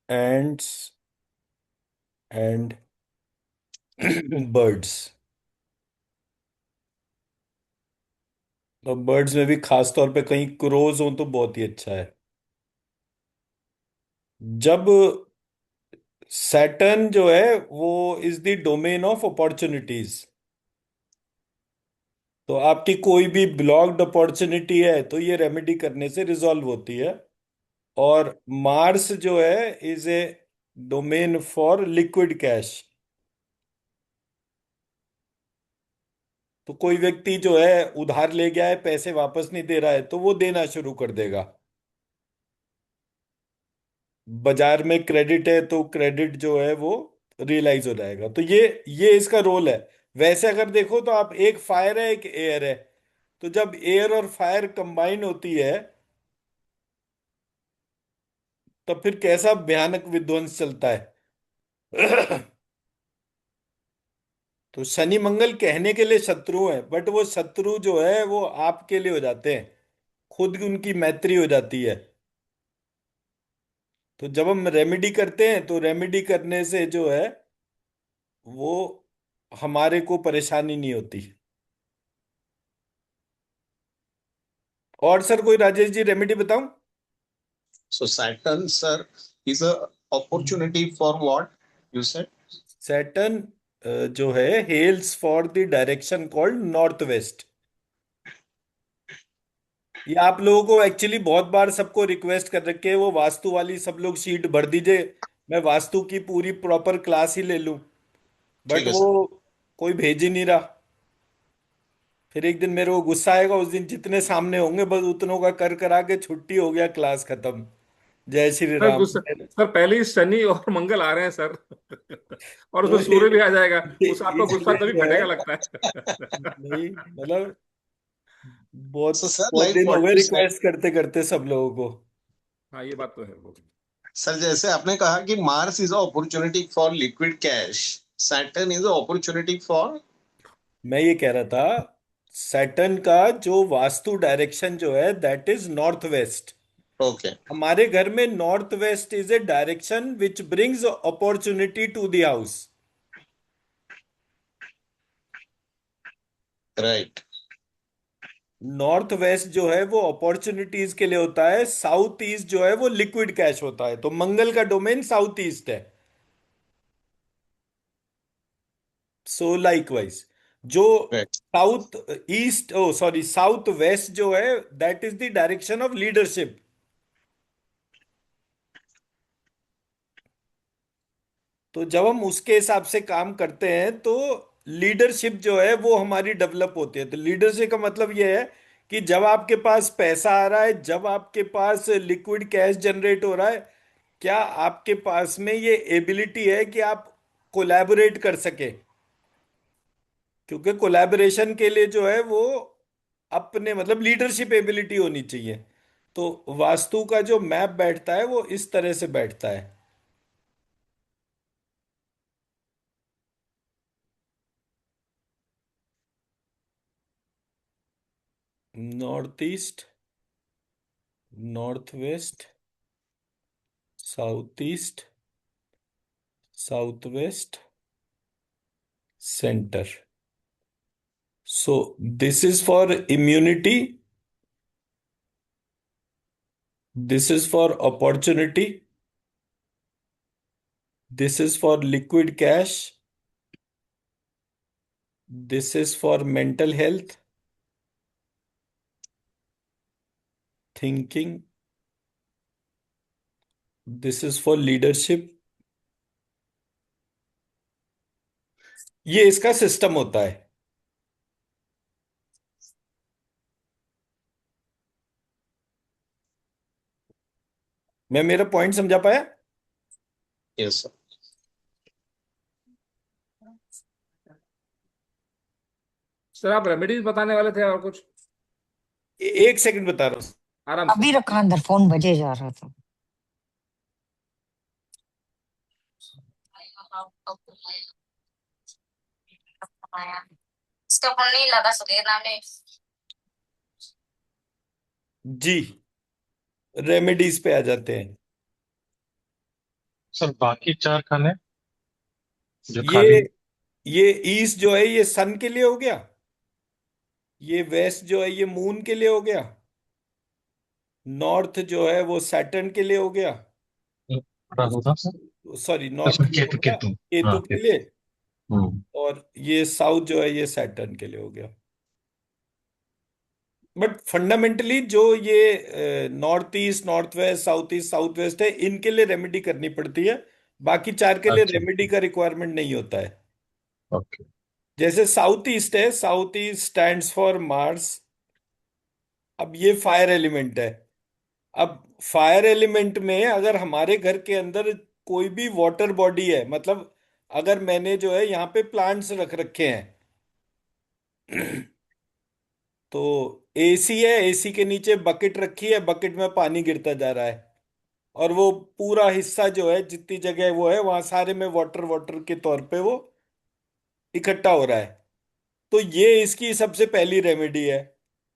एंड्स एंड बर्ड्स। और बर्ड्स में भी खास तौर पे कहीं क्रोज हो तो बहुत ही अच्छा है। जब सैटर्न जो है वो is the domain of opportunities, तो आपकी कोई भी ब्लॉक्ड अपॉर्चुनिटी है तो ये रेमेडी करने से रिजॉल्व होती है। और मार्स जो है is a domain for liquid cash, तो कोई व्यक्ति जो है उधार ले गया है, पैसे वापस नहीं दे रहा है, तो वो देना शुरू कर देगा। बाजार में क्रेडिट है तो क्रेडिट जो है वो रियलाइज हो जाएगा। तो ये इसका रोल है। वैसे अगर देखो तो आप, एक फायर है एक एयर है, तो जब एयर और फायर कंबाइन होती है तब फिर कैसा भयानक विध्वंस चलता है। तो शनि मंगल कहने के लिए शत्रु हैं, बट वो शत्रु जो है वो आपके लिए हो जाते हैं, खुद उनकी मैत्री हो जाती है। तो जब हम रेमेडी करते हैं तो रेमेडी करने से जो है वो हमारे को परेशानी नहीं होती। और सर कोई राजेश जी रेमेडी बताऊं? So Saturn, sir, is a opportunity for what you said? Saturn जो है hails for the direction called north west. ये आप लोगों को एक्चुअली बहुत बार सबको रिक्वेस्ट कर रखे है, वो वास्तु वाली सब लोग शीट भर दीजिए, मैं वास्तु की पूरी प्रॉपर क्लास ही ले लूं, ठीक बट है वो सर। कोई भेज ही नहीं रहा। फिर एक दिन मेरे को गुस्सा आएगा, उस दिन जितने सामने होंगे बस उतनों का कर करा के छुट्टी हो गया, क्लास खत्म। जय श्री सर राम। गुस्सा, सर पहले ही शनि और मंगल आ रहे हैं सर। और उसमें तो सूर्य भी आ जाएगा। उस आपका गुस्सा इसलिए तभी जो है, फटेगा लगता है। नहीं मतलब बहुत So sir, बहुत like दिन हो what गए you said, रिक्वेस्ट करते करते सब लोगों को। हाँ ये बात तो है। सर जैसे आपने कहा कि Mars is opportunity for liquid cash, Saturn is opportunity for. मैं ये कह रहा था, सैटर्न का जो वास्तु डायरेक्शन जो है that is north west. Okay, हमारे घर में north west is a direction which brings opportunity to the house. Right. North west जो है वो अपॉर्चुनिटीज के लिए होता है, साउथ ईस्ट जो है वो लिक्विड कैश होता है। तो मंगल का डोमेन साउथ ईस्ट है। सो लाइकवाइज जो राइट। साउथ ईस्ट, ओ सॉरी, साउथ वेस्ट जो है that is the direction of leadership. तो जब हम उसके हिसाब से काम करते हैं तो लीडरशिप जो है वो हमारी डेवलप होती है। तो लीडरशिप का मतलब ये है कि जब आपके पास पैसा आ रहा है, जब आपके पास लिक्विड कैश जनरेट हो रहा है, क्या आपके पास में ये एबिलिटी है कि आप कोलैबोरेट कर सके? क्योंकि कोलैबोरेशन के लिए जो है वो अपने मतलब लीडरशिप एबिलिटी होनी चाहिए। तो वास्तु का जो मैप बैठता है वो इस तरह से बैठता है। North east, north west, south east, south west, centre. So this is for immunity, this is for opportunity, this is for liquid cash, this is for mental health, thinking, this is for leadership. ये इसका system होता है। मैं मेरा point समझा पाया? Yes sir. Sir आप remedies बताने वाले थे और कुछ? एक सेकंड बता रहा हूँ। आराम से। अभी रखा अंदर, फोन बजे जा रहा था। इसका फोन नहीं लगा सके नाम। जी, रेमेडीज पे आ जाते हैं। सर बाकी 4 खाने जो ये खाली। ये ईस्ट जो है ये सन के लिए हो गया। ये वेस्ट जो है ये मून के लिए हो गया। नॉर्थ जो है वो सैटर्न के लिए हो गया। राहु था सर। सॉरी, नॉर्थ अच्छा, ये हो केतु गया केतु। हाँ केतु के केतु। लिए। हम्म। और ये साउथ जो है ये सैटर्न के लिए हो गया। बट फंडामेंटली जो ये north east north west south west है, इनके लिए रेमेडी करनी पड़ती है। बाकी चार के लिए अच्छा। रेमेडी का रिक्वायरमेंट नहीं होता है। ओके। जैसे साउथ ईस्ट है, south east stands for Mars. अब ये फायर एलिमेंट है। अब फायर एलिमेंट में अगर हमारे घर के अंदर कोई भी वाटर बॉडी है, मतलब अगर मैंने जो है यहाँ पे प्लांट्स रख रखे हैं तो एसी है, एसी के नीचे बकेट रखी है, बकेट में पानी गिरता जा रहा है, और वो पूरा हिस्सा जो है जितनी जगह वो है वहां सारे में वाटर वाटर के तौर पे वो इकट्ठा हो रहा है। तो ये इसकी सबसे पहली रेमेडी है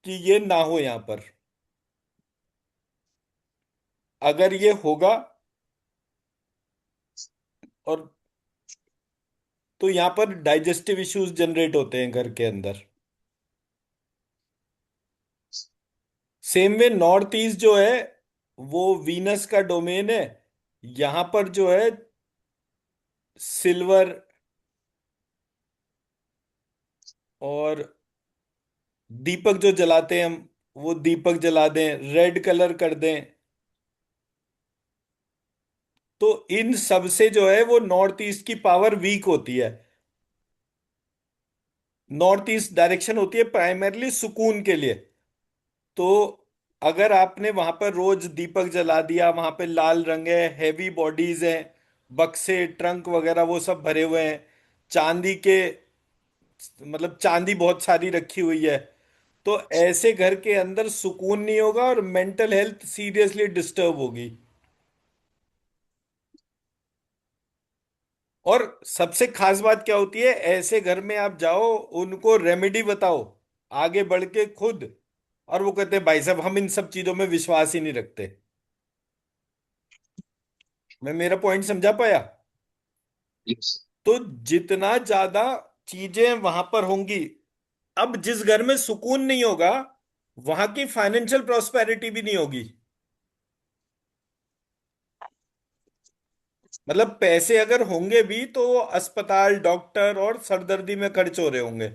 कि ये ना हो यहां पर। अगर ये होगा और तो यहां पर डाइजेस्टिव इश्यूज जनरेट होते हैं घर के अंदर। सेम वे नॉर्थ ईस्ट जो है वो वीनस का डोमेन है। यहां पर जो है सिल्वर और दीपक जो जलाते हैं हम, वो दीपक जला दें, रेड कलर कर दें। तो इन सब से जो है वो नॉर्थ ईस्ट की पावर वीक होती है। नॉर्थ ईस्ट डायरेक्शन होती है प्राइमरली सुकून के लिए। तो अगर आपने वहां पर रोज दीपक जला दिया, वहां पे लाल रंग है, हैवी बॉडीज हैं, बक्से ट्रंक वगैरह वो सब भरे हुए हैं, चांदी के, मतलब चांदी बहुत सारी रखी हुई है, तो ऐसे घर के अंदर सुकून नहीं होगा और मेंटल हेल्थ सीरियसली डिस्टर्ब होगी। और सबसे खास बात क्या होती है, ऐसे घर में आप जाओ, उनको रेमेडी बताओ आगे बढ़ के खुद, और वो कहते हैं भाई साहब हम इन सब चीजों में विश्वास ही नहीं रखते। मैं मेरा पॉइंट समझा पाया? यस। तो जितना ज्यादा चीजें वहां पर होंगी, अब जिस घर में सुकून नहीं होगा वहां की फाइनेंशियल प्रॉस्पेरिटी भी नहीं होगी। मतलब पैसे अगर होंगे भी तो वो अस्पताल, डॉक्टर और सरदर्दी में खर्च हो रहे होंगे।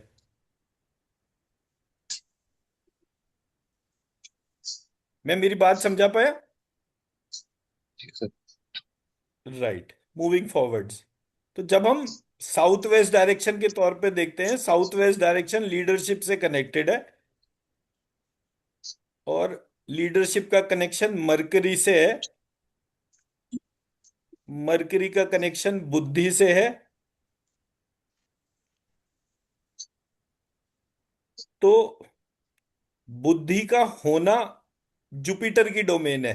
मैं मेरी बात समझा पाया? जी सर। Right, moving forwards. तो जब हम साउथ वेस्ट डायरेक्शन के तौर पे देखते हैं, साउथ वेस्ट डायरेक्शन लीडरशिप से कनेक्टेड है। और लीडरशिप का कनेक्शन मरकरी से है। मरकरी का कनेक्शन बुद्धि से है। तो बुद्धि का होना जुपिटर की डोमेन है,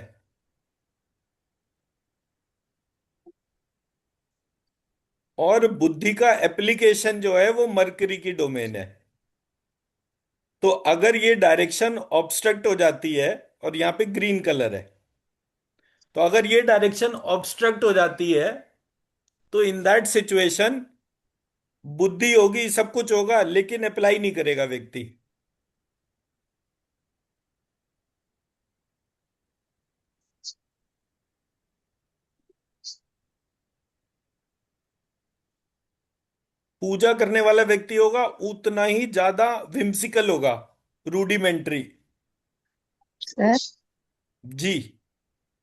और बुद्धि का एप्लीकेशन जो है वो मरकरी की डोमेन है। तो अगर ये डायरेक्शन ऑब्स्ट्रक्ट हो जाती है, और यहाँ पे ग्रीन कलर है, तो अगर ये डायरेक्शन ऑब्स्ट्रक्ट हो जाती है तो इन दैट सिचुएशन बुद्धि होगी, सब कुछ होगा, लेकिन अप्लाई नहीं करेगा व्यक्ति। पूजा करने वाला व्यक्ति होगा उतना ही ज्यादा विम्सिकल होगा, रूडिमेंट्री। सर जी।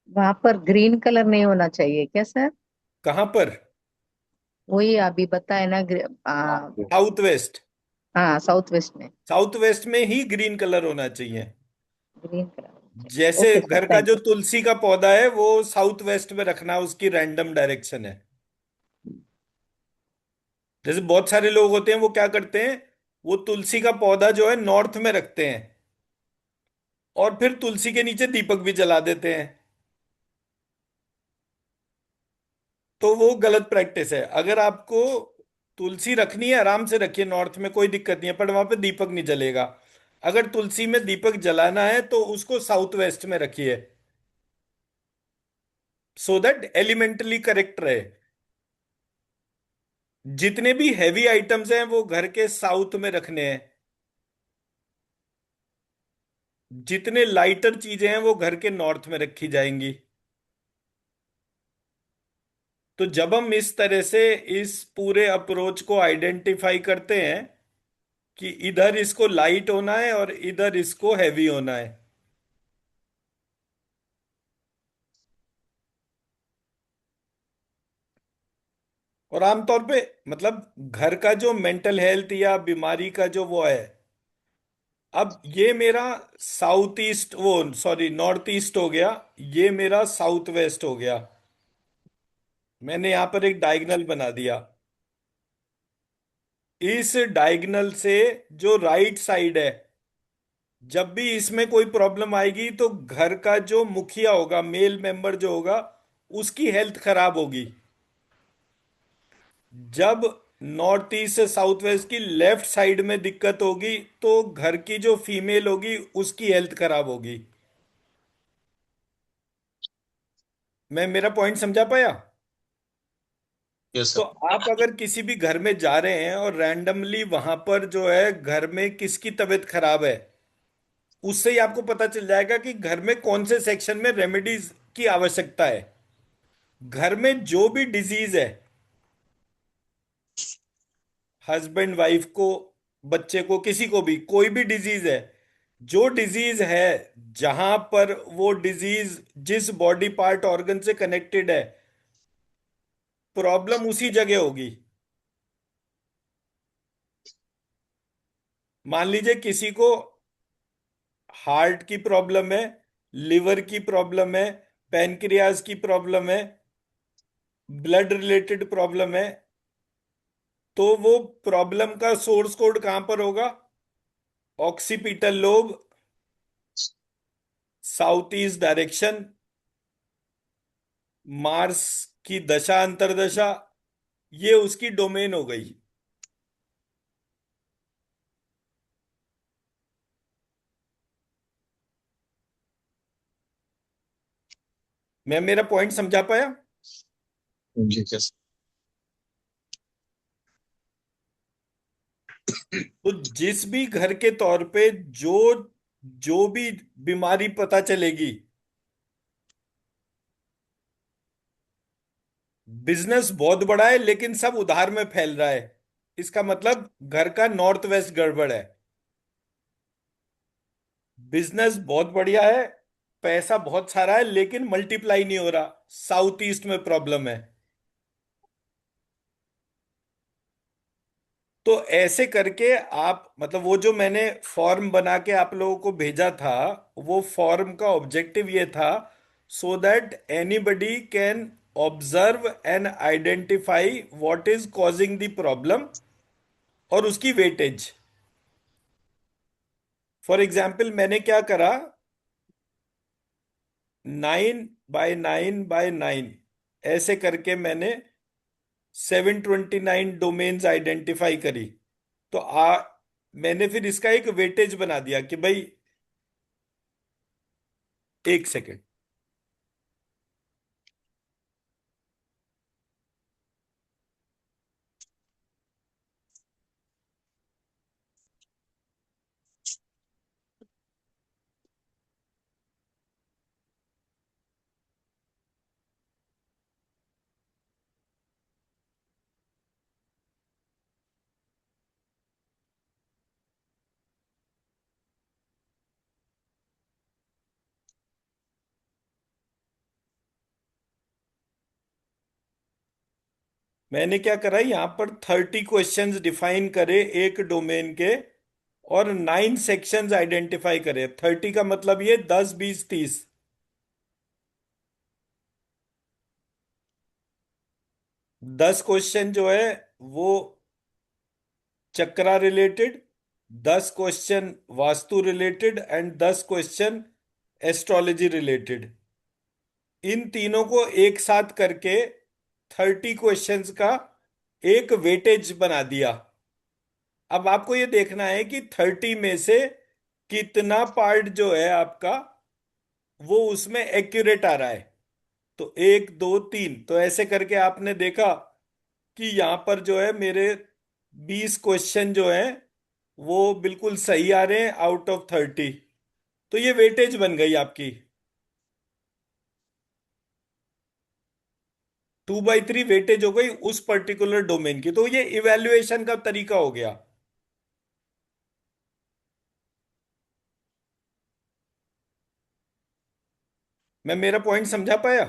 वहां पर ग्रीन कलर नहीं होना चाहिए क्या सर? कहाँ पर? वही अभी बताए ना साउथ वेस्ट। हाँ साउथ वेस्ट में साउथ वेस्ट में ही ग्रीन कलर होना चाहिए। ग्रीन कलर होना चाहिए। जैसे ओके सर, घर का थैंक जो यू। तुलसी का पौधा है वो साउथ वेस्ट में रखना, उसकी रैंडम डायरेक्शन है। जैसे बहुत सारे लोग होते हैं वो क्या करते हैं, वो तुलसी का पौधा जो है नॉर्थ में रखते हैं और फिर तुलसी के नीचे दीपक भी जला देते हैं। तो वो गलत प्रैक्टिस है। अगर आपको तुलसी रखनी है आराम से रखिए, नॉर्थ में कोई दिक्कत नहीं है, पर वहां पे दीपक नहीं जलेगा। अगर तुलसी में दीपक जलाना है तो उसको साउथ वेस्ट में रखिए, सो दैट एलिमेंटली करेक्ट रहे। जितने भी हैवी आइटम्स हैं वो घर के साउथ में रखने हैं, जितने लाइटर चीजें हैं वो घर के नॉर्थ में रखी जाएंगी। तो जब हम इस तरह से इस पूरे अप्रोच को आइडेंटिफाई करते हैं कि इधर इसको लाइट होना है और इधर इसको हैवी होना है, और आमतौर पे मतलब घर का जो मेंटल हेल्थ या बीमारी का जो वो है, अब ये मेरा साउथ ईस्ट वो सॉरी नॉर्थ ईस्ट हो गया, ये मेरा साउथ वेस्ट हो गया। मैंने यहां पर एक डायगोनल बना दिया। इस डायगोनल से जो राइट साइड है, जब भी इसमें कोई प्रॉब्लम आएगी तो घर का जो मुखिया होगा, मेल मेंबर जो होगा, उसकी हेल्थ खराब होगी। जब नॉर्थ ईस्ट से साउथ वेस्ट की लेफ्ट साइड में दिक्कत होगी तो घर की जो फीमेल होगी उसकी हेल्थ खराब होगी। मैं मेरा पॉइंट समझा पाया? यस तो सर। आप अगर किसी भी घर में जा रहे हैं और रैंडमली वहां पर जो है घर में किसकी तबीयत खराब है, उससे ही आपको पता चल जाएगा कि घर में कौन से सेक्शन में रेमेडीज की आवश्यकता है। घर में जो भी डिजीज है, हस्बैंड वाइफ को, बच्चे को, किसी को भी कोई भी डिजीज है, जो डिजीज है, जहां पर वो डिजीज जिस बॉडी पार्ट ऑर्गन से कनेक्टेड है, प्रॉब्लम उसी जगह होगी। मान लीजिए किसी को हार्ट की प्रॉब्लम है, लिवर की प्रॉब्लम है, पैनक्रियाज की प्रॉब्लम है, ब्लड रिलेटेड प्रॉब्लम है, तो वो प्रॉब्लम का सोर्स कोड कहां पर होगा? Occipital lobe, south east direction, Mars की दशा अंतर्दशा, ये उसकी डोमेन हो गई। मैं मेरा पॉइंट समझा पाया? जी यस। तो जिस भी घर के तौर पे जो जो भी बीमारी पता चलेगी, बिजनेस बहुत बड़ा है लेकिन सब उधार में फैल रहा है, इसका मतलब घर का नॉर्थ वेस्ट गड़बड़ है। बिजनेस बहुत बढ़िया है, पैसा बहुत सारा है लेकिन मल्टीप्लाई नहीं हो रहा, साउथ ईस्ट में प्रॉब्लम है। तो ऐसे करके आप मतलब वो जो मैंने फॉर्म बना के आप लोगों को भेजा था, वो फॉर्म का ऑब्जेक्टिव ये था, so that anybody can observe and identify what is causing the problem और उसकी वेटेज। फॉर एग्जाम्पल मैंने क्या करा, 9 बाय 9 बाय 9 ऐसे करके मैंने 729 डोमेन्स आइडेंटिफाई करी। तो मैंने फिर इसका एक वेटेज बना दिया कि भाई, एक सेकेंड, मैंने क्या करा, यहां पर 30 क्वेश्चंस डिफाइन करे एक डोमेन के, और 9 सेक्शंस आइडेंटिफाई करे। 30 का मतलब ये 10, 20, 30। 10 क्वेश्चन जो है वो chakra related, 10 question Vastu related, and 10 question astrology related. इन तीनों को एक साथ करके 30 क्वेश्चंस का एक वेटेज बना दिया। अब आपको ये देखना है कि 30 में से कितना पार्ट जो है आपका वो उसमें एक्यूरेट आ रहा है। तो 1, 2, 3, तो ऐसे करके आपने देखा कि यहां पर जो है मेरे 20 क्वेश्चन जो हैं वो बिल्कुल सही आ रहे हैं आउट ऑफ 30। तो ये वेटेज बन गई आपकी। 2/3 वेटेज हो गई उस पर्टिकुलर डोमेन की। तो ये इवेल्युएशन का तरीका हो गया। मैं मेरा पॉइंट समझा पाया?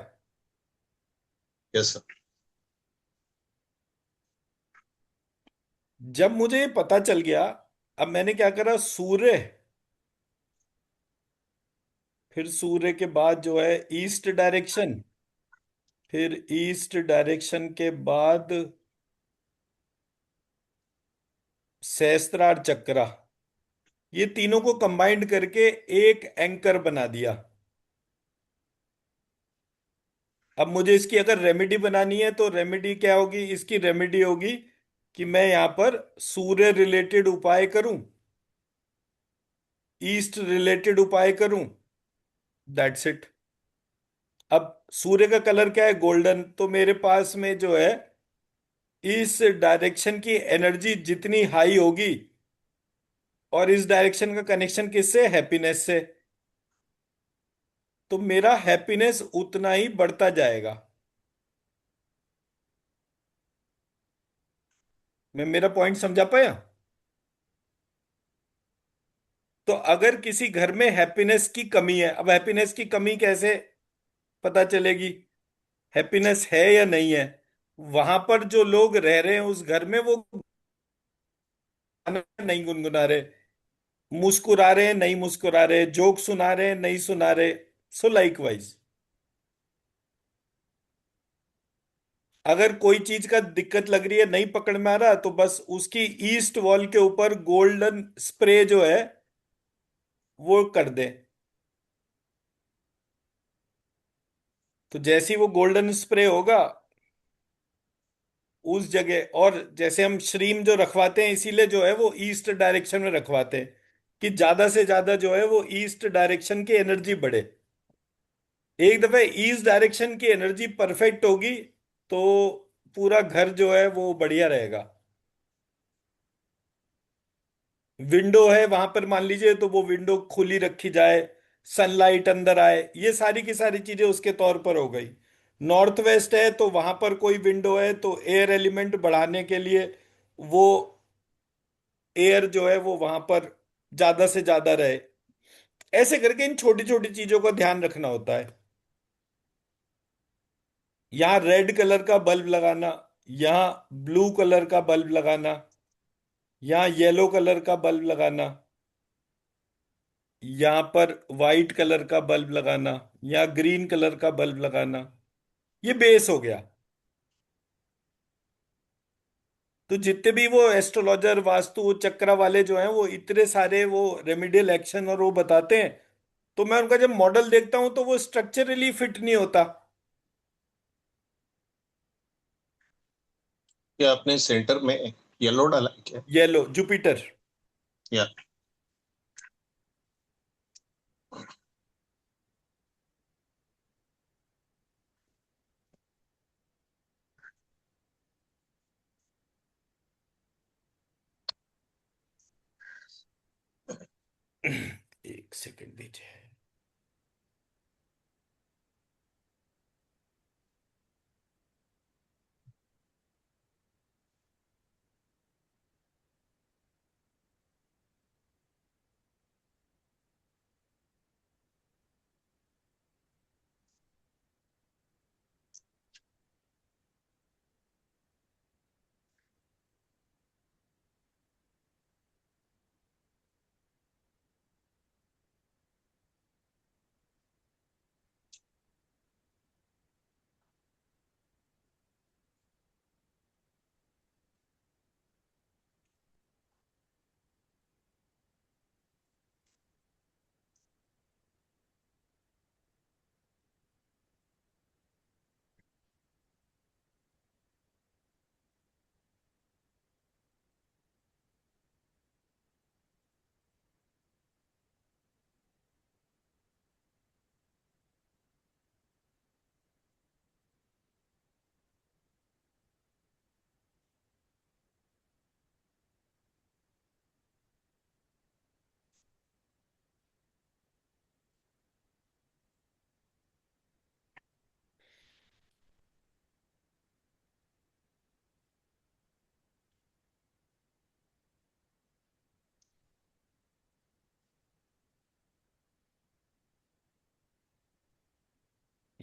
Yes sir. जब मुझे ये पता चल गया, अब मैंने क्या करा, सूर्य, फिर सूर्य के बाद जो है ईस्ट डायरेक्शन, फिर ईस्ट डायरेक्शन के बाद सहस्त्रार चक्रा, ये तीनों को कंबाइंड करके एक एंकर बना दिया। अब मुझे इसकी अगर रेमेडी बनानी है तो रेमेडी क्या होगी? इसकी रेमेडी होगी कि मैं यहां पर सूर्य रिलेटेड उपाय करूं, ईस्ट रिलेटेड उपाय करूं, दैट्स इट। अब सूर्य का कलर क्या है? गोल्डन। तो मेरे पास में जो है इस डायरेक्शन की एनर्जी जितनी हाई होगी, और इस डायरेक्शन का कनेक्शन किससे? हैप्पीनेस से। तो मेरा हैप्पीनेस उतना ही बढ़ता जाएगा। मैं मेरा पॉइंट समझा पाया? तो अगर किसी घर में हैप्पीनेस की कमी है, अब हैप्पीनेस की कमी कैसे पता चलेगी हैप्पीनेस है या नहीं है? वहां पर जो लोग रह रहे हैं उस घर में, वो गाना नहीं गुनगुना रहे, मुस्कुरा रहे हैं नहीं मुस्कुरा रहे, जोक सुना रहे हैं नहीं सुना रहे। सो लाइकवाइज, अगर कोई चीज का दिक्कत लग रही है, नहीं पकड़ में आ रहा, तो बस उसकी ईस्ट वॉल के ऊपर गोल्डन स्प्रे जो है वो कर दें। तो जैसे ही वो गोल्डन स्प्रे होगा उस जगह, और जैसे हम श्रीम जो रखवाते हैं इसीलिए जो है वो ईस्ट डायरेक्शन में रखवाते हैं कि ज्यादा से ज्यादा जो है वो ईस्ट डायरेक्शन की एनर्जी बढ़े। एक दफे ईस्ट डायरेक्शन की एनर्जी परफेक्ट होगी तो पूरा घर जो है वो बढ़िया रहेगा। विंडो है वहां पर मान लीजिए, तो वो विंडो खुली रखी जाए, सनलाइट अंदर आए, ये सारी की सारी चीजें उसके तौर पर हो गई। नॉर्थ वेस्ट है तो वहां पर कोई विंडो है तो एयर एलिमेंट बढ़ाने के लिए वो एयर जो है वो वहां पर ज्यादा से ज्यादा रहे। ऐसे करके इन छोटी छोटी चीजों का ध्यान रखना होता है। यहाँ रेड कलर का बल्ब लगाना, यहाँ ब्लू कलर का बल्ब लगाना, यहाँ येलो कलर का बल्ब लगाना, यहाँ पर वाइट कलर का बल्ब लगाना, यहाँ ग्रीन कलर का बल्ब लगाना, ये बेस हो गया। तो जितने भी वो एस्ट्रोलॉजर वास्तु चक्रा वाले जो हैं वो इतने सारे वो रेमिडियल एक्शन और वो बताते हैं, तो मैं उनका जब मॉडल देखता हूं तो वो स्ट्रक्चरली फिट नहीं होता। क्या आपने सेंटर में येलो डाला है क्या? Yellow Jupiter. या एक सेकंड दीजिए।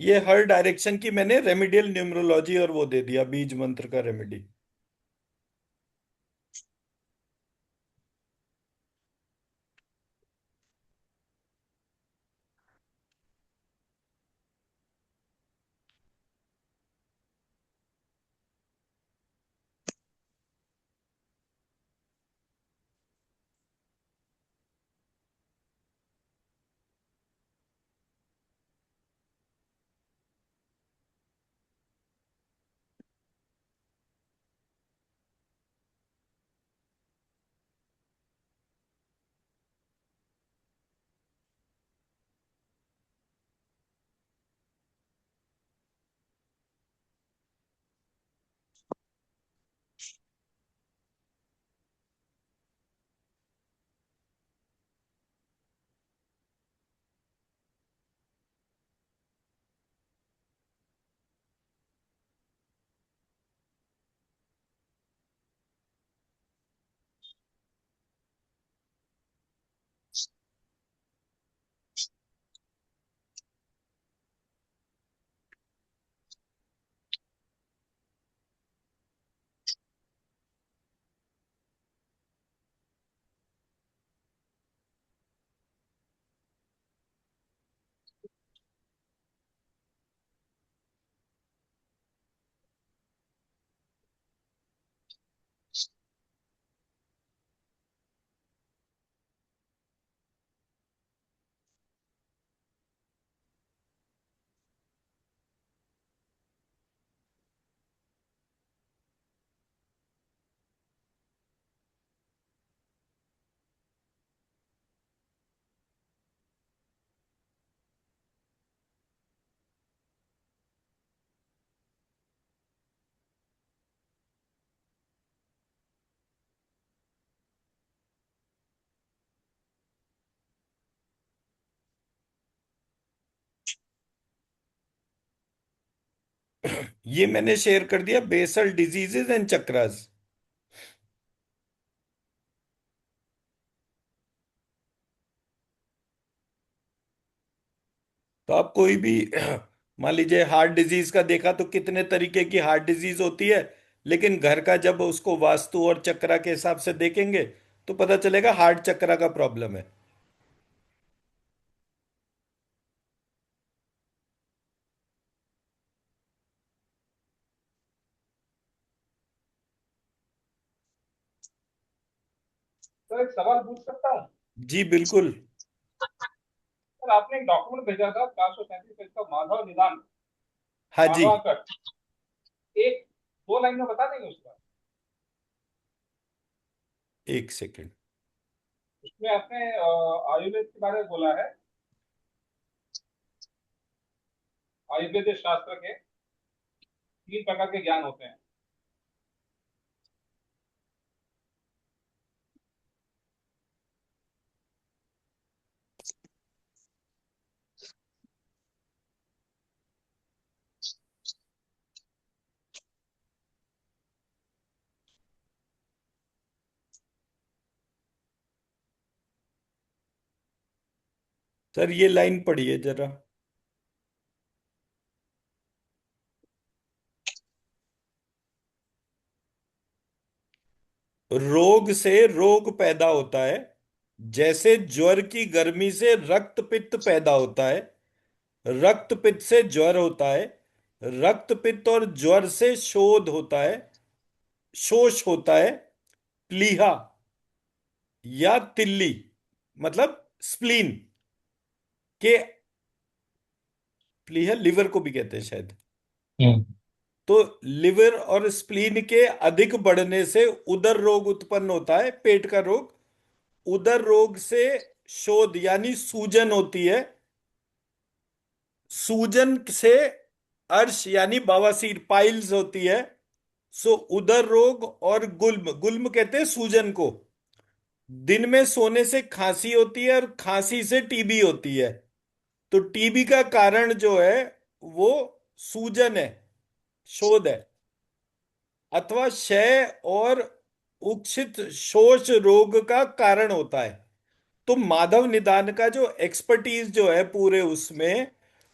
ये हर डायरेक्शन की मैंने रेमेडियल न्यूमरोलॉजी और वो दे दिया, बीज मंत्र का रेमेडी। ये मैंने शेयर कर दिया, बेसल डिजीजेज एंड चक्रास। तो आप कोई भी मान लीजिए हार्ट डिजीज का देखा तो कितने तरीके की हार्ट डिजीज होती है, लेकिन घर का जब उसको वास्तु और चक्रा के हिसाब से देखेंगे तो पता चलेगा हार्ट चक्रा का प्रॉब्लम है। सर एक सवाल पूछ सकता हूँ? जी बिल्कुल। सर आपने एक डॉक्यूमेंट भेजा था 437 पेज का, माधव निदान, हाँ जी। माधवाकर, एक दो लाइन में बता देंगे उसका? एक सेकंड। उसमें आपने आयुर्वेद के बारे में बोला है, आयुर्वेद शास्त्र के 3 प्रकार के ज्ञान होते हैं। सर ये लाइन पढ़िए जरा। रोग से रोग पैदा होता है, जैसे ज्वर की गर्मी से रक्त पित्त पैदा होता है, रक्त पित्त से ज्वर होता है, रक्त पित्त और ज्वर से शोध होता है, शोष होता है, प्लीहा या तिल्ली मतलब स्प्लीन के, प्लीहा लिवर को भी कहते हैं शायद। हम्म। तो लिवर और स्प्लीन के अधिक बढ़ने से उदर रोग उत्पन्न होता है, पेट का रोग। उदर रोग से शोध यानी सूजन होती है, सूजन से अर्श यानी बवासीर पाइल्स होती है। सो उदर रोग और गुल्म, गुल्म कहते हैं सूजन को। दिन में सोने से खांसी होती है और खांसी से टीबी होती है। तो टीबी का कारण जो है वो सूजन है, शोध है, अथवा क्षय और उक्षित शोष रोग का कारण होता है। तो माधव निदान का जो एक्सपर्टीज जो है पूरे उसमें,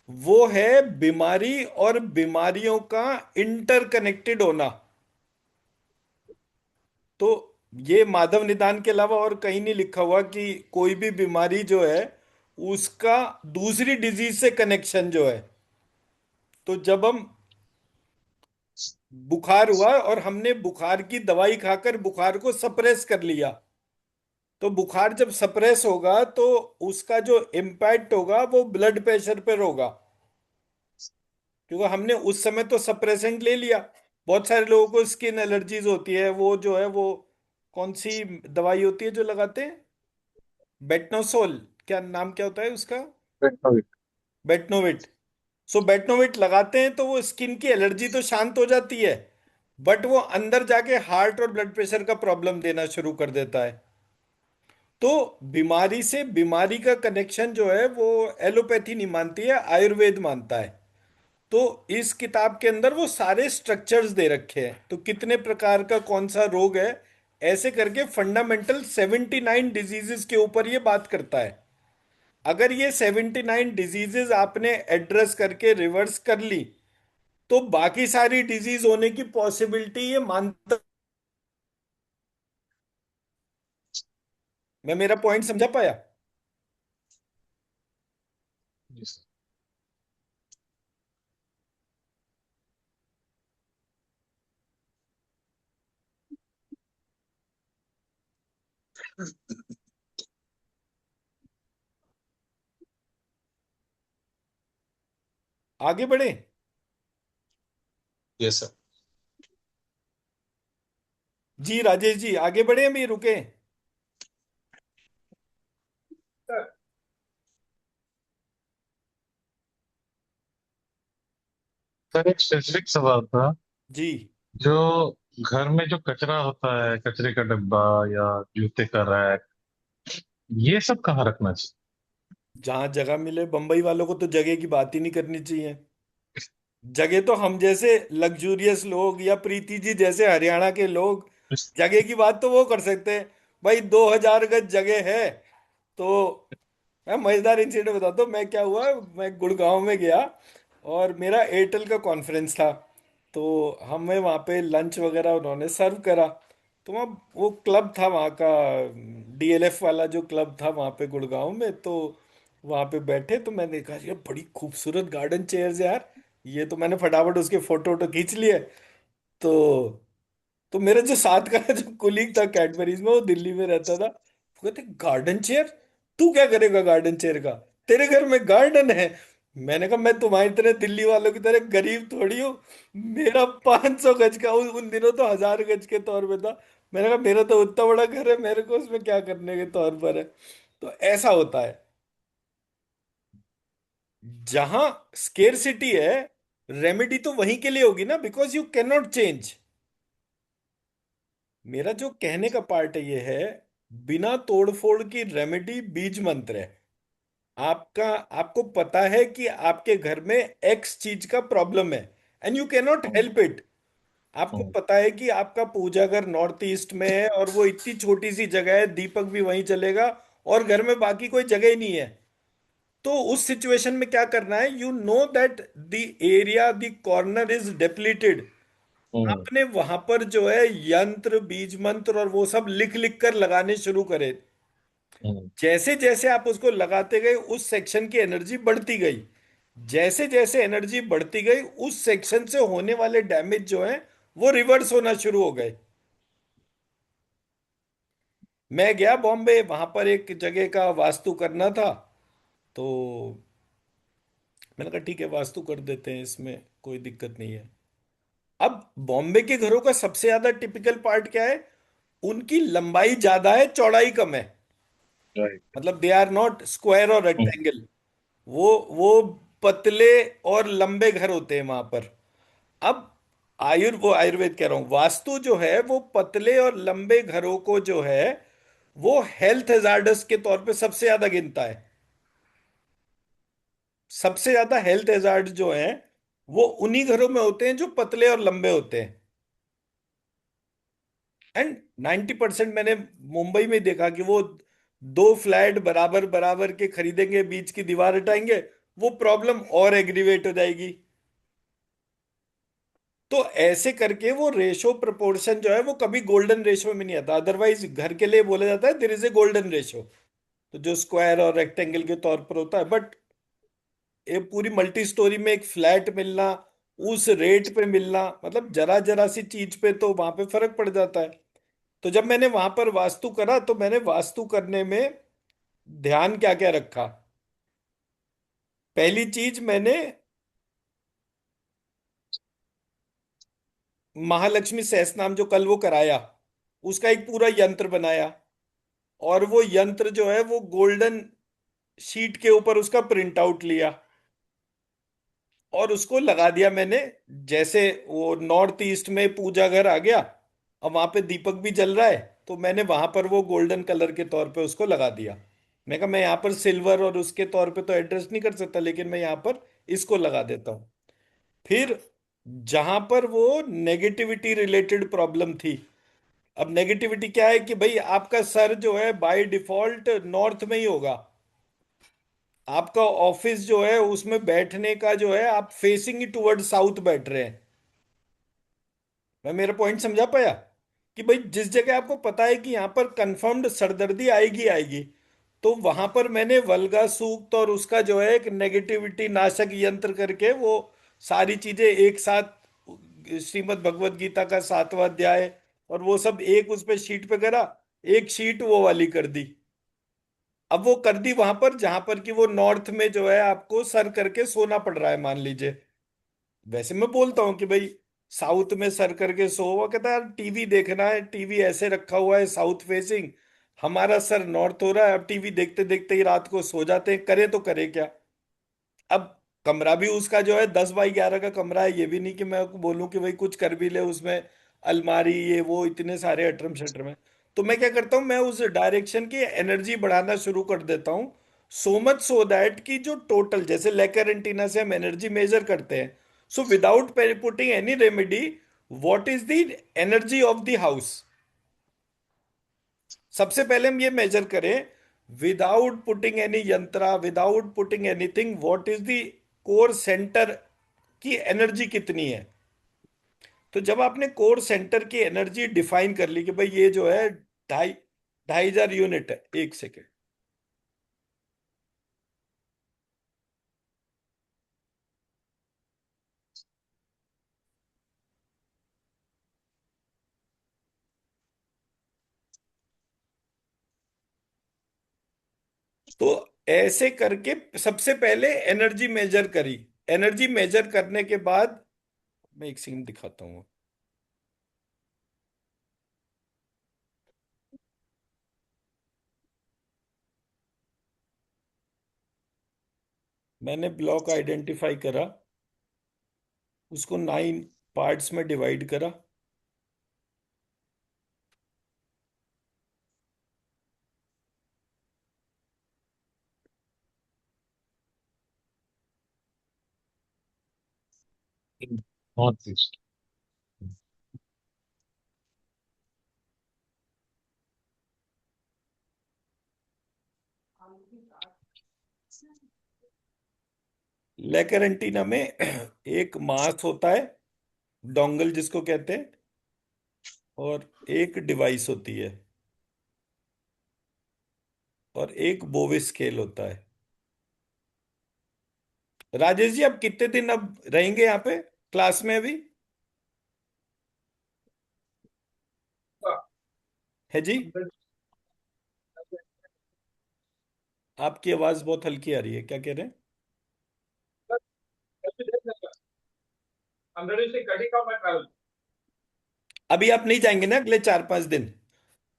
वो है बीमारी और बीमारियों का इंटरकनेक्टेड होना। तो ये माधव निदान के अलावा और कहीं नहीं लिखा हुआ कि कोई भी बीमारी जो है उसका दूसरी डिजीज से कनेक्शन जो है। तो जब हम बुखार हुआ और हमने बुखार की दवाई खाकर बुखार को सप्रेस कर लिया, तो बुखार जब सप्रेस होगा तो उसका जो इम्पैक्ट होगा वो ब्लड प्रेशर पर होगा, क्योंकि हमने उस समय तो सप्रेसेंट ले लिया। बहुत सारे लोगों को स्किन एलर्जीज होती है, वो जो है वो कौन सी दवाई होती है जो लगाते हैं, बेटनोसोल, क्या नाम क्या होता है उसका, बेटनोविट। सो बेटनोविट लगाते हैं तो वो स्किन की एलर्जी तो शांत हो जाती है, बट वो अंदर जाके हार्ट और ब्लड प्रेशर का प्रॉब्लम देना शुरू कर देता है। तो बीमारी से बीमारी का कनेक्शन जो है वो एलोपैथी नहीं मानती है, आयुर्वेद मानता है। तो इस किताब के अंदर वो सारे स्ट्रक्चर्स दे रखे हैं, तो कितने प्रकार का कौन सा रोग है, ऐसे करके फंडामेंटल 79 डिजीजेस के ऊपर ये बात करता है। अगर ये 79 डिजीजेस आपने एड्रेस करके रिवर्स कर ली तो बाकी सारी डिजीज होने की पॉसिबिलिटी ये मानता। मैं मेरा पॉइंट समझा पाया? जी सर। आगे बढ़े? Yes sir. जी राजेश जी, आगे बढ़े, अभी रुके? सर एक स्पेसिफिक सवाल था। जी। जो घर में जो कचरा होता है, कचरे का डब्बा या जूते का रैक, ये सब कहाँ रखना चाहिए? जहां जगह मिले। बंबई वालों को तो जगह की बात ही नहीं करनी चाहिए। जगह तो हम जैसे लग्जूरियस लोग या प्रीति जी जैसे हरियाणा के लोग, जगह की बात तो वो कर सकते हैं। भाई 2000 गज जगह है तो। मैं मजेदार इंसिडेंट बताता हूँ, मैं क्या हुआ, मैं गुड़गांव में गया और मेरा एयरटेल का कॉन्फ्रेंस था। तो हमें वहाँ पे लंच वगैरह उन्होंने सर्व करा। तो वहाँ वो क्लब था वहाँ का, डीएलएफ वाला जो क्लब था वहाँ पे गुड़गांव में। तो वहाँ पे बैठे तो मैंने कहा यार बड़ी खूबसूरत गार्डन चेयर्स यार। ये तो मैंने फटाफट उसके फोटो वोटो खींच लिए। तो मेरे जो साथ का जो कुलीग था कैडबरीज में, वो दिल्ली में रहता था, वो कहते गार्डन चेयर, तू क्या करेगा गार्डन चेयर का, तेरे घर में गार्डन है। मैंने कहा मैं तुम्हारी तरह दिल्ली वालों की तरह गरीब थोड़ी हूँ। मेरा 500 गज का, उन दिनों तो 1000 गज के तौर पे था। मैंने कहा मेरा तो उतना बड़ा घर है, मेरे को उसमें क्या करने के तौर पर है। तो ऐसा होता है, जहां स्केर्सिटी है रेमेडी तो वहीं के लिए होगी ना, because you can not change. मेरा जो कहने का पार्ट है ये है, बिना तोड़फोड़ की रेमेडी बीज मंत्र है। आपका, आपको पता है कि आपके घर में एक्स चीज का प्रॉब्लम है and you can not hmm, help it. आपको पता है कि आपका पूजा घर नॉर्थ ईस्ट में है और वो इतनी छोटी सी जगह है, दीपक भी वहीं चलेगा और घर में बाकी कोई जगह ही नहीं है। तो उस सिचुएशन में क्या करना है, you know that the area the corner is depleted. हम्म, आपने वहां पर जो है यंत्र बीज मंत्र और वो सब लिख लिख कर लगाने शुरू करे। हम्म, जैसे जैसे आप उसको लगाते गए उस सेक्शन की एनर्जी बढ़ती गई। जैसे जैसे एनर्जी बढ़ती गई उस सेक्शन से होने वाले डैमेज जो है वो रिवर्स होना शुरू हो गए। मैं गया बॉम्बे, वहां पर एक जगह का वास्तु करना था। तो मैंने कहा ठीक है वास्तु कर देते हैं, इसमें कोई दिक्कत नहीं है। अब बॉम्बे के घरों का सबसे ज्यादा टिपिकल पार्ट क्या है, उनकी लंबाई ज्यादा है चौड़ाई कम है। राइट। मतलब दे आर नॉट स्क्वायर और हम्म, रेक्टेंगल। वो पतले और लंबे घर होते हैं वहां पर। अब वो आयुर्वेद कह रहा हूं, वास्तु जो है वो पतले और लंबे घरों को जो है वो हेल्थ हैजार्डस के तौर पे सबसे ज्यादा गिनता है। सबसे ज्यादा हेल्थ हैजार्ड जो हैं वो उन्हीं घरों में होते हैं जो पतले और लंबे होते हैं। एंड 90% मैंने मुंबई में देखा कि वो दो फ्लैट बराबर बराबर के खरीदेंगे, बीच की दीवार हटाएंगे, वो प्रॉब्लम और एग्रीवेट हो जाएगी। तो ऐसे करके वो रेशो प्रोपोर्शन जो है वो कभी गोल्डन रेशो में नहीं आता। अदरवाइज घर के लिए बोला जाता है there is a golden ratio, तो जो स्क्वायर और रेक्टेंगल के तौर पर होता है। बट ये पूरी मल्टी स्टोरी में एक फ्लैट मिलना, उस रेट पे मिलना, मतलब जरा जरा सी चीज पे तो वहां पे फर्क पड़ जाता है। तो जब मैंने वहां पर वास्तु करा तो मैंने वास्तु करने में ध्यान क्या क्या रखा। पहली चीज, मैंने महालक्ष्मी सहस्त्रनाम जो कल वो कराया उसका एक पूरा यंत्र बनाया, और वो यंत्र जो है वो गोल्डन शीट के ऊपर उसका प्रिंट आउट लिया और उसको लगा दिया मैंने। जैसे वो नॉर्थ ईस्ट में पूजा घर आ गया, अब वहां पे दीपक भी जल रहा है, तो मैंने वहां पर वो गोल्डन कलर के तौर पे उसको लगा दिया। मैं कहा मैं यहाँ पर सिल्वर और उसके तौर पे तो एड्रेस नहीं कर सकता, लेकिन मैं यहाँ पर इसको लगा देता हूँ। फिर जहां पर वो नेगेटिविटी रिलेटेड प्रॉब्लम थी, अब नेगेटिविटी क्या है कि भाई आपका सर जो है बाय डिफॉल्ट नॉर्थ में ही होगा, आपका ऑफिस जो है उसमें बैठने का जो है आप फेसिंग टुवर्ड साउथ बैठ रहे हैं। मैं मेरा पॉइंट समझा पाया कि भाई जिस जगह आपको पता है कि यहाँ पर कंफर्म्ड सरदर्दी आएगी आएगी, तो वहां पर मैंने वल्गा सूक्त और उसका जो है एक नेगेटिविटी नाशक यंत्र करके वो सारी चीजें एक साथ, श्रीमद् भगवत गीता का 7वां अध्याय और वो सब एक उस पे शीट पे करा, एक शीट वो वाली कर दी। अब वो कर दी वहां पर जहां पर कि वो नॉर्थ में जो है आपको सर करके सोना पड़ रहा है, मान लीजिए। वैसे मैं बोलता हूँ कि भाई साउथ में सर करके सो, वो कहता है यार टीवी देखना है, टीवी ऐसे रखा हुआ है साउथ फेसिंग, हमारा सर नॉर्थ हो रहा है, अब टीवी देखते देखते ही रात को सो जाते हैं, करे तो करे क्या। अब कमरा भी उसका जो है 10 बाई 11 का कमरा है, ये भी नहीं कि मैं बोलूं कि भाई कुछ कर भी ले उसमें, अलमारी ये वो इतने सारे अटरम शटरम है। तो मैं क्या करता हूँ, मैं उस डायरेक्शन की एनर्जी बढ़ाना शुरू कर देता हूँ, सो मच सो दैट कि जो टोटल, जैसे लेकर एंटीना से हम एनर्जी मेजर करते हैं, so without putting any remedy, what is the energy of the house, सबसे पहले हम ये मेजर करें, विदाउट पुटिंग एनी यंत्रा, without putting anything, what is the core centre की एनर्जी कितनी है। तो जब आपने कोर सेंटर की एनर्जी डिफाइन कर ली कि भाई ये जो है 2,500 यूनिट है, एक सेकेंड, तो ऐसे करके सबसे पहले एनर्जी मेजर करी। एनर्जी मेजर करने के बाद मैं एक सीन दिखाता हूँ। मैंने ब्लॉक आइडेंटिफाई करा, उसको 9 पार्ट्स में डिवाइड करा, नॉर्थ ईस्ट। लेकर एंटीना में एक मास होता है, डोंगल जिसको कहते हैं, और एक डिवाइस होती है, और एक बोवे स्केल होता है। राजेश जी आप कितने दिन अब रहेंगे यहाँ पे क्लास में अभी, है जी? आपकी आवाज बहुत हल्की आ रही है, क्या कह रहे हैं? अभी आप नहीं जाएंगे ना अगले 4-5 दिन?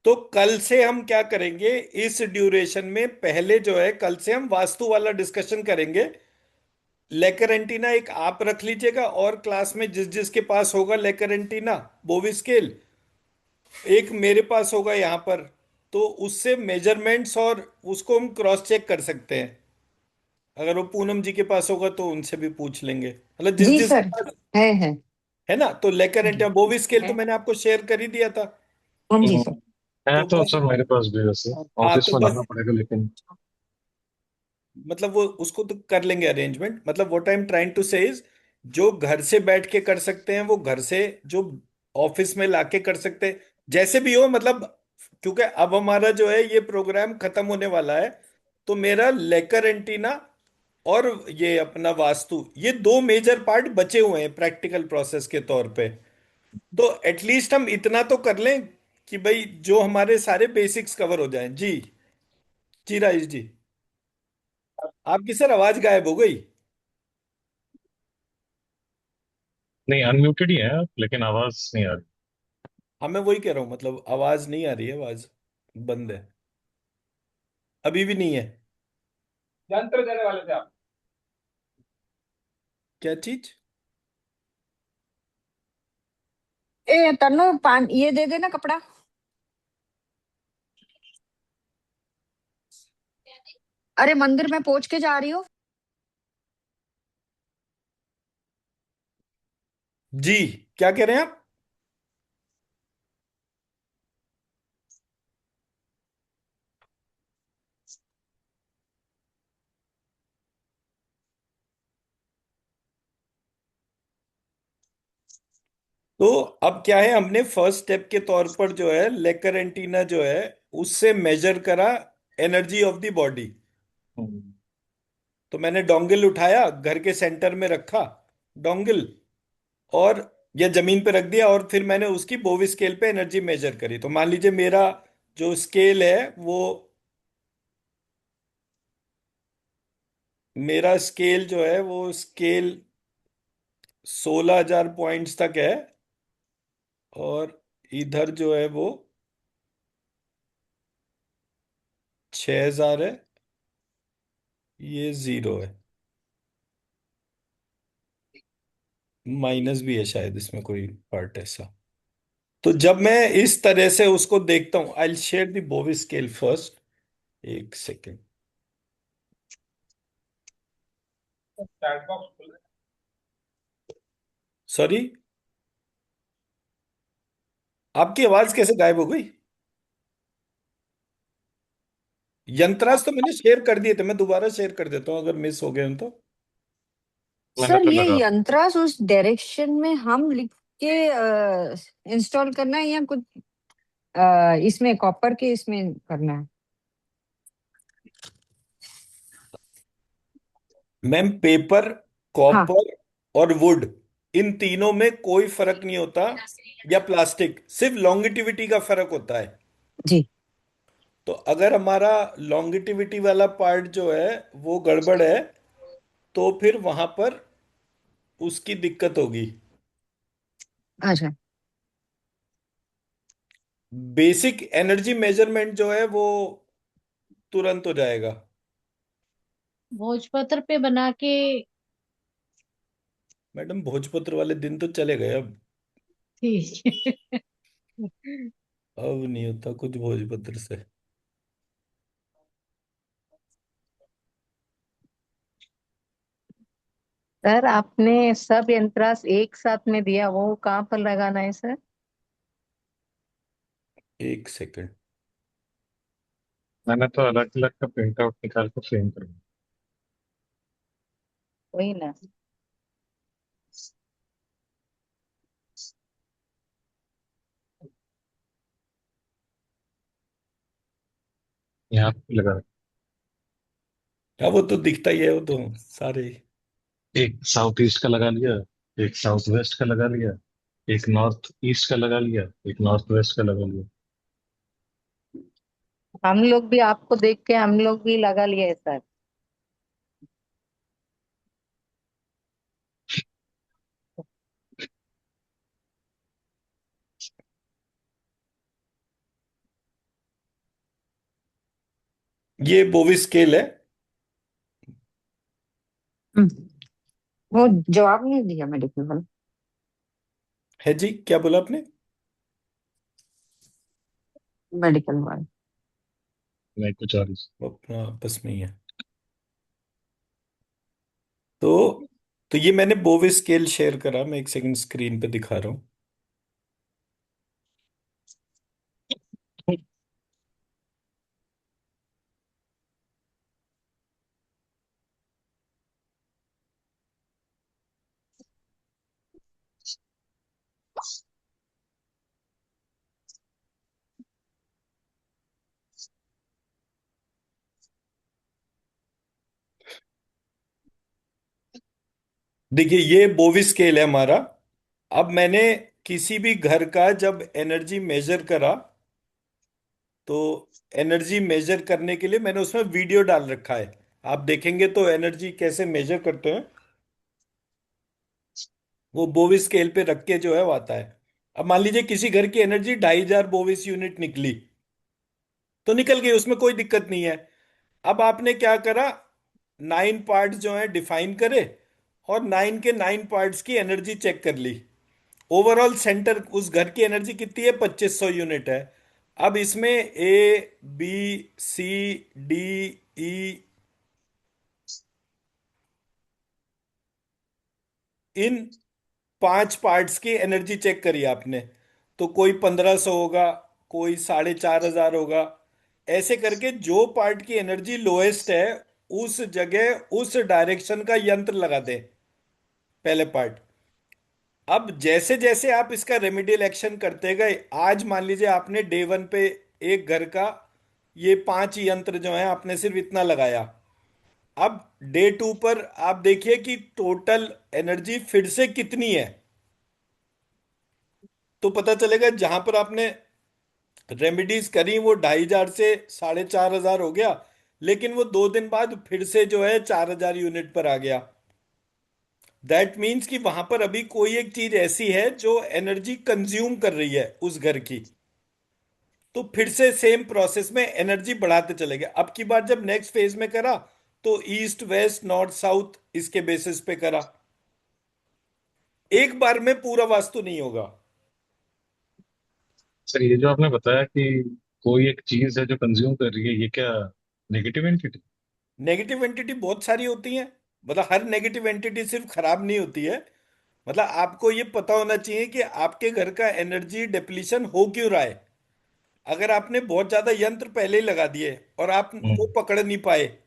तो कल से हम क्या करेंगे, इस ड्यूरेशन में पहले जो है कल से हम वास्तु वाला डिस्कशन करेंगे। लेकर एंटीना एक आप रख लीजिएगा, और क्लास में जिस जिसके पास होगा लेकर एंटीना, बोवी स्केल, एक मेरे पास होगा यहाँ पर, तो उससे मेजरमेंट्स और उसको हम क्रॉस चेक कर सकते हैं। अगर वो पूनम जी के पास होगा तो उनसे भी पूछ लेंगे, मतलब जिस जी जिसके सर। पास है। है ना। तो लेकर जी एंटीना बोवी स्केल तो है। मैंने आपको शेयर कर ही दिया था। हाँ जी हम्म, सर। है तो तो बस, सर मेरे पास भी वैसे हाँ ऑफिस तो में बस लाना पड़ेगा लेकिन। मतलब वो उसको तो कर लेंगे अरेंजमेंट। मतलब what I am trying to say is, जो घर से बैठ के कर सकते हैं वो घर से, जो ऑफिस में लाके कर सकते हैं, जैसे भी हो मतलब। क्योंकि अब हमारा जो है ये प्रोग्राम खत्म होने वाला है, तो मेरा लेकर एंटीना और ये अपना वास्तु, ये दो मेजर पार्ट बचे हुए हैं प्रैक्टिकल प्रोसेस के तौर पे। तो एटलीस्ट हम इतना तो कर लें कि भाई जो हमारे सारे बेसिक्स कवर हो जाएं। जी। जी राजेश जी। आपकी सर आवाज गायब हो गई। नहीं, अनम्यूटेड ही है आप, लेकिन आवाज नहीं आ रही। हाँ मैं वही कह रहा हूँ, मतलब आवाज नहीं आ रही है, आवाज बंद है, अभी भी नहीं है। यंत्र देने वाले थे आप। क्या चीज? ए तन्नू ये दे देना कपड़ा। अरे मंदिर में पहुंच के जा रही हूँ। जी। क्या कह रहे हैं आप? तो अब क्या है, हमने फर्स्ट स्टेप के तौर पर जो है लेकर एंटीना जो है उससे मेजर करा एनर्जी ऑफ द बॉडी। हम्म। तो मैंने डोंगिल उठाया, घर के सेंटर में रखा डोंगिल, और या जमीन पे रख दिया, और फिर मैंने उसकी बोवी स्केल पे एनर्जी मेजर करी। तो मान लीजिए मेरा जो स्केल है वो, मेरा स्केल जो है वो स्केल 16,000 पॉइंट्स तक है, और इधर जो है वो 6,000 है, ये जीरो है, माइनस भी है शायद इसमें कोई पार्ट ऐसा। तो जब मैं इस तरह से उसको देखता हूं, I share the Bovis scale first. एक सेकेंड। चैट बॉक्स खुल सॉरी, आपकी आवाज कैसे गायब हो गई? यंत्रांश तो मैंने शेयर कर दिए थे, मैं दोबारा शेयर कर देता हूँ अगर मिस हो गए हो तो। मैंने सर तो ये लगा। यंत्रास उस डायरेक्शन में हम लिख के इंस्टॉल करना है या कुछ इसमें कॉपर के इसमें करना है? मैम पेपर, हाँ कॉपर और वुड, इन तीनों में कोई फर्क नहीं होता, या प्लास्टिक, सिर्फ लॉन्गिटिविटी का फर्क होता है। जी। तो अगर हमारा लॉन्गिटिविटी वाला पार्ट जो है वो गड़बड़ है, तो फिर वहां पर उसकी दिक्कत होगी। अच्छा। बेसिक एनर्जी मेजरमेंट जो है वो तुरंत हो जाएगा। भोजपत्र पे बना के। मैडम भोजपत्र वाले दिन तो चले गए अब। ठीक है। अब नहीं होता कुछ भोजपत्र से। सर आपने सब यंत्रास एक साथ में दिया, वो कहाँ पर लगाना है सर? एक सेकंड। मैंने तो अलग अलग का प्रिंट आउट निकाल कर फ्रेम कर दिया। वही ना। यहाँ पे लगा। हाँ वो तो दिखता ही है, वो तो सारे। एक साउथ ईस्ट का लगा लिया, एक साउथ वेस्ट का लगा लिया, एक नॉर्थ ईस्ट का लगा लिया, एक नॉर्थ वेस्ट का लगा लिया। हम लोग भी आपको देख के हम लोग भी लगा लिए है सर। ये बोवी स्केल है। हम्म, वो जवाब नहीं दिया मेडिकल वाला। है जी, क्या बोला आपने? मेडिकल वाला। नहीं, कुछ और ही। वो अपना आपस में ही है। तो तो ये मैंने बोवे स्केल शेयर करा, मैं एक सेकंड स्क्रीन पे दिखा रहा हूँ। देखिए ये बोवी स्केल है हमारा। अब मैंने किसी भी घर का जब एनर्जी मेजर करा, तो एनर्जी मेजर करने के लिए मैंने उसमें वीडियो डाल रखा है। आप देखेंगे तो एनर्जी कैसे मेजर करते हैं, वो बोविस स्केल पे रख के जो है वो आता है। अब मान लीजिए किसी घर की एनर्जी 2500 बोविस यूनिट निकली, तो निकल गई, उसमें कोई दिक्कत नहीं है। अब आपने क्या करा, 9 पार्ट्स जो है डिफाइन करे, और 9 के 9 पार्ट्स की एनर्जी चेक कर ली। ओवरऑल सेंटर उस घर की एनर्जी कितनी है, 2500 यूनिट है। अब इसमें ए, बी, सी, डी, ई, इन 5 पार्ट्स की एनर्जी चेक करी आपने, तो कोई 1500 होगा, कोई 4500 होगा। ऐसे करके जो पार्ट की एनर्जी लोएस्ट है, उस जगह उस डायरेक्शन का यंत्र लगा दें, पहले पार्ट। अब जैसे जैसे आप इसका रेमेडियल एक्शन करते गए, आज मान लीजिए आपने डे 1 पे एक घर का ये 5 यंत्र जो है आपने सिर्फ इतना लगाया। अब डे 2 पर आप देखिए कि टोटल एनर्जी फिर से कितनी है, तो पता चलेगा जहां पर आपने रेमेडीज करी वो 2500 से 4500 हो गया, लेकिन वो 2 दिन बाद फिर से जो है 4000 यूनिट पर आ गया। दैट मीन्स कि वहां पर अभी कोई एक चीज ऐसी है जो एनर्जी कंज्यूम कर रही है उस घर की। तो फिर से सेम प्रोसेस में एनर्जी बढ़ाते चले गए। अब की बार जब नेक्स्ट फेज में करा, तो ईस्ट वेस्ट नॉर्थ साउथ इसके बेसिस पे करा। एक बार में पूरा वास्तु नहीं होगा। सर ये जो आपने बताया कि कोई एक चीज है जो कंज्यूम कर रही है, ये क्या नेगेटिव एंटिटी? नेगेटिव एंटिटी बहुत सारी होती हैं, मतलब हर नेगेटिव एंटिटी सिर्फ खराब नहीं होती है। मतलब आपको ये पता होना चाहिए कि आपके घर का एनर्जी डिप्लीशन हो क्यों रहा है। अगर आपने बहुत ज्यादा यंत्र पहले ही लगा दिए और आप वो हम्म। पकड़ नहीं पाए,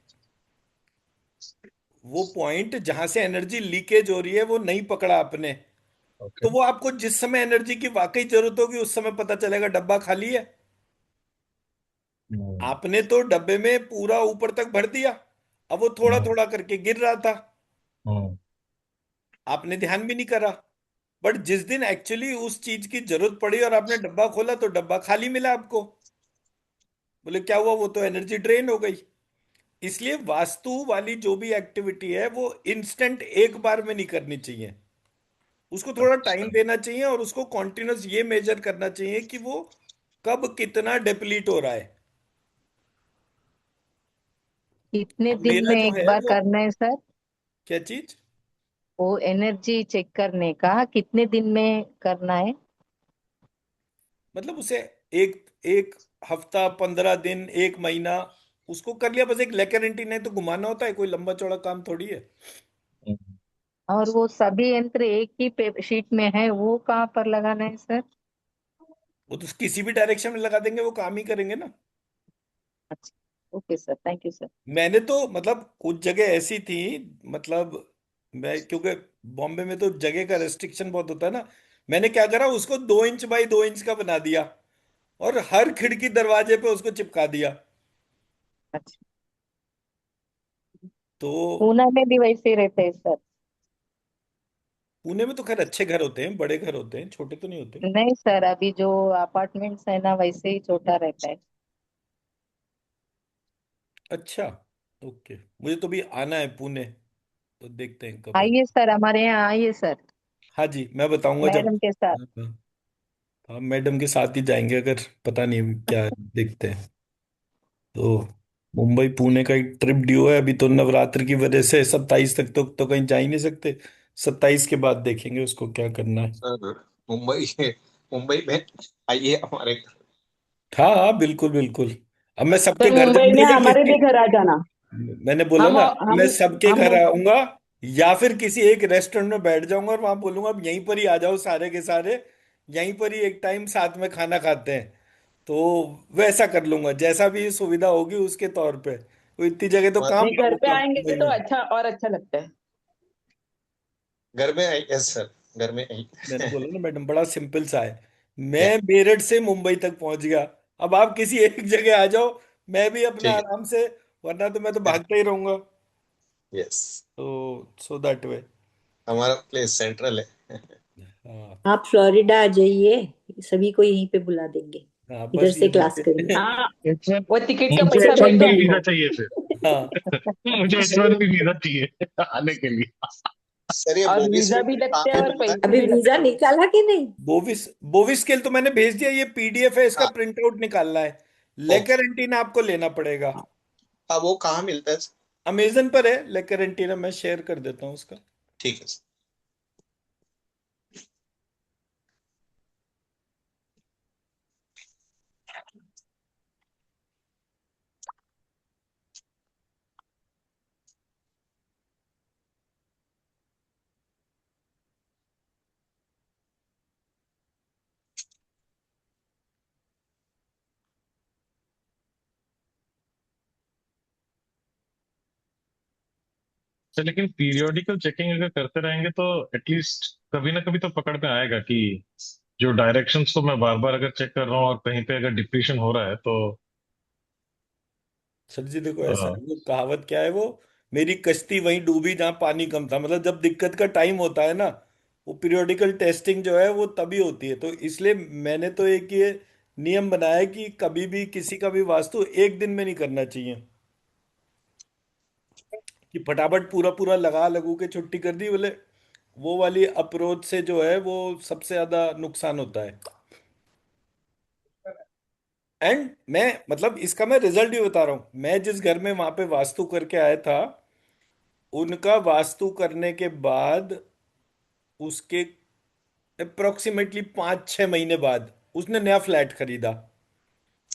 वो पॉइंट जहां से एनर्जी लीकेज हो रही है वो नहीं पकड़ा आपने, ओके। तो वो आपको जिस समय एनर्जी की वाकई जरूरत होगी उस समय पता चलेगा डब्बा खाली है। हम्म। आपने तो डब्बे में पूरा ऊपर तक भर दिया, अब वो थोड़ा हम्म। थोड़ा करके गिर रहा था, हम्म। आपने ध्यान भी नहीं करा। बट जिस दिन एक्चुअली उस चीज की जरूरत पड़ी और आपने डब्बा खोला तो डब्बा खाली मिला आपको, बोले क्या हुआ, वो तो एनर्जी ड्रेन हो गई। इसलिए वास्तु वाली जो भी एक्टिविटी है वो इंस्टेंट एक बार में नहीं करनी चाहिए, उसको थोड़ा अच्छा। टाइम देना चाहिए और उसको कॉन्टिन्यूस ये मेजर करना चाहिए कि वो कब कितना डिप्लीट हो रहा है। कितने अब दिन मेरा में जो एक है बार वो, करना है सर? क्या चीज, वो एनर्जी चेक करने का कितने दिन में करना है? मतलब उसे एक एक हफ्ता, 15 दिन, एक महीना, उसको कर लिया बस। एक लेकर नहीं तो घुमाना होता है, कोई लंबा चौड़ा काम थोड़ी है। हम्म। और वो सभी यंत्र एक ही शीट में है, वो कहाँ पर लगाना है सर? वो तो किसी भी डायरेक्शन में लगा देंगे वो काम ही करेंगे ना। अच्छा, okay sir, thank you sir. मैंने तो मतलब कुछ जगह ऐसी थी, मतलब मैं क्योंकि बॉम्बे में तो जगह का रेस्ट्रिक्शन बहुत होता है ना, मैंने क्या करा, उसको 2 इंच बाई 2 इंच का बना दिया और हर खिड़की दरवाजे पे उसको चिपका दिया। अच्छा, तो पूना में भी वैसे ही रहते हैं सर? पुणे में तो खैर अच्छे घर होते हैं, बड़े घर होते हैं, छोटे तो नहीं होते। नहीं सर, अभी जो अपार्टमेंट्स है ना वैसे ही छोटा रहता है। अच्छा, ओके, मुझे तो भी आना है पुणे, तो देखते हैं कब है। आइए सर, हमारे यहाँ आइए सर, हाँ जी, मैं बताऊंगा जब। मैडम के साथ। हाँ, मैडम के साथ ही जाएंगे, अगर पता नहीं क्या है, देखते हैं। तो मुंबई पुणे का एक ट्रिप ड्यू है, अभी तो नवरात्र की वजह से 27 तक तो कहीं जा ही नहीं सकते। 27 के बाद देखेंगे उसको क्या करना है। सर मुंबई मुंबई में आइए हमारे घर। हाँ हाँ, बिल्कुल बिल्कुल। अब मैं सबके सर घर मुंबई में जाऊंगा या हमारे किसी, भी घर आ जाना। मैंने बोला हम ना, हम मैं सबके हम घर आऊंगा, या फिर किसी एक रेस्टोरेंट में बैठ जाऊंगा और वहां बोलूंगा अब यहीं पर ही आ जाओ सारे के सारे, यहीं पर ही एक टाइम साथ में खाना खाते हैं। तो वैसा कर लूंगा, जैसा भी सुविधा होगी उसके तौर पे। वो इतनी जगह तो हमारे काम नहीं, घर पे करूंगा आएंगे मुंबई तो में। अच्छा और अच्छा लगता है। घर में आइए सर, घर में मैंने आइए। बोला ना मैडम, बड़ा सिंपल सा है। मैं या मेरठ से मुंबई तक पहुंच गया, अब आप किसी एक जगह आ जाओ, मैं भी अपना ठीक आराम से, वरना तो मैं तो है। भागता ही रहूंगा। यस। तो सो दैट वे। हमारा प्लेस सेंट्रल है। हाँ आप फ्लोरिडा आ जाइए, सभी को यहीं पे बुला देंगे, हाँ, इधर बस से ये क्लास करिए। हाँ, H1 वो टिकट का मुझे पैसा एच भेज वन दो बी वीजा हमको। चाहिए फिर। हाँ मुझे H1 बी वीजा चाहिए आने के लिए। सर ये और बोगिस वीजा में भी लगते हैं काम और मिलता है। पैसे अभी भी वीजा लगते हैं। निकाला कि नहीं? बोविस स्केल तो मैंने भेज दिया, ये पीडीएफ है, इसका हाँ, प्रिंट आउट निकालना है। ओके। लेकर एंटीना आपको लेना पड़ेगा। अब वो कहाँ मिलता है सर? अमेजन पर है लेकर एंटीना, मैं शेयर कर देता हूँ उसका। ठीक है सर। तो लेकिन पीरियोडिकल चेकिंग अगर करते रहेंगे तो एटलीस्ट कभी ना कभी तो पकड़ में आएगा कि जो डायरेक्शंस को मैं बार बार अगर चेक कर रहा हूँ और कहीं पे अगर डिप्रीशन हो रहा है तो सर जी देखो, ऐसा अ, है, वो कहावत क्या है, वो मेरी कश्ती वहीं डूबी जहां पानी कम था। मतलब जब दिक्कत का टाइम होता है ना, वो पीरियोडिकल टेस्टिंग जो है वो तभी होती है। तो इसलिए मैंने तो एक ये नियम बनाया है कि कभी भी किसी का भी वास्तु एक दिन में नहीं करना चाहिए, कि फटाफट पूरा पूरा लगा लगू के छुट्टी कर दी बोले। वो वाली अप्रोच से जो है वो सबसे ज्यादा नुकसान होता है। एंड मैं मतलब इसका मैं रिजल्ट भी बता रहा हूं। मैं जिस घर में वहां पे वास्तु करके आया था, उनका वास्तु करने के बाद उसके अप्रोक्सीमेटली 5-6 महीने बाद उसने नया फ्लैट खरीदा।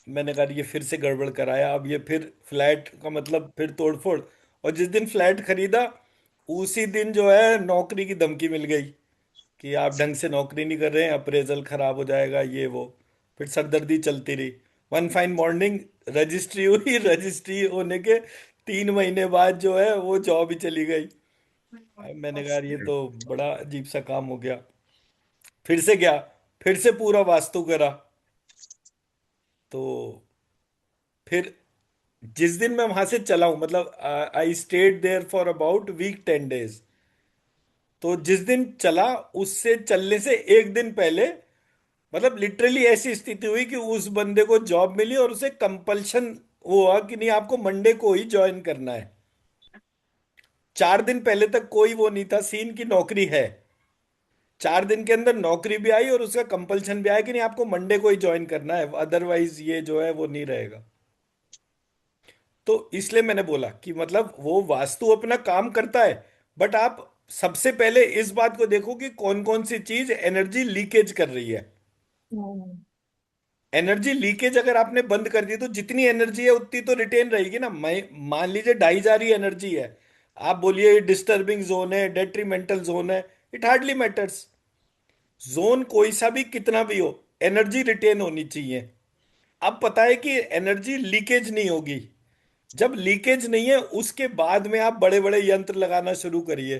मैंने कहा ये फिर से गड़बड़ कराया, अब ये फिर फ्लैट का मतलब फिर तोड़फोड़। और जिस दिन फ्लैट खरीदा उसी दिन जो है नौकरी की धमकी मिल गई कि आप ढंग से नौकरी नहीं कर रहे हैं, अप्रेजल खराब हो जाएगा, ये वो। फिर सरदर्दी चलती रही। वन फाइन मॉर्निंग रजिस्ट्री हुई, रजिस्ट्री होने के 3 महीने बाद जो है वो जॉब ही चली गई। अब मैंने कहा ये तो बड़ा अजीब सा काम हो गया। फिर से गया, फिर से पूरा वास्तु करा। तो फिर जिस दिन मैं वहां से चला हूं, मतलब I stayed there for about week 10 days. तो जिस दिन चला उससे चलने से एक दिन पहले मतलब लिटरली ऐसी स्थिति हुई कि उस बंदे को जॉब मिली और उसे कंपल्शन हुआ कि नहीं आपको मंडे को ही ज्वाइन करना है। 4 दिन पहले तक कोई वो नहीं था सीन की नौकरी है। 4 दिन के अंदर नौकरी भी आई और उसका कंपल्शन भी आया कि नहीं आपको मंडे को ही ज्वाइन करना है, अदरवाइज ये जो है वो नहीं रहेगा। तो इसलिए मैंने बोला कि मतलब वो वास्तु अपना काम करता है, बट आप सबसे पहले इस बात को देखो कि कौन कौन सी चीज एनर्जी लीकेज कर रही है। एनर्जी लीकेज अगर आपने बंद कर दी तो जितनी एनर्जी है उतनी तो रिटेन रहेगी ना। मैं मान लीजिए ढाई जा रही एनर्जी है, आप बोलिए डिस्टर्बिंग जोन है, डेट्रीमेंटल जोन है, इट हार्डली मैटर्स। जोन कोई सा भी कितना भी हो, एनर्जी रिटेन होनी चाहिए। अब पता है कि एनर्जी लीकेज नहीं होगी। जब लीकेज नहीं है उसके बाद में आप बड़े बड़े यंत्र लगाना शुरू करिए।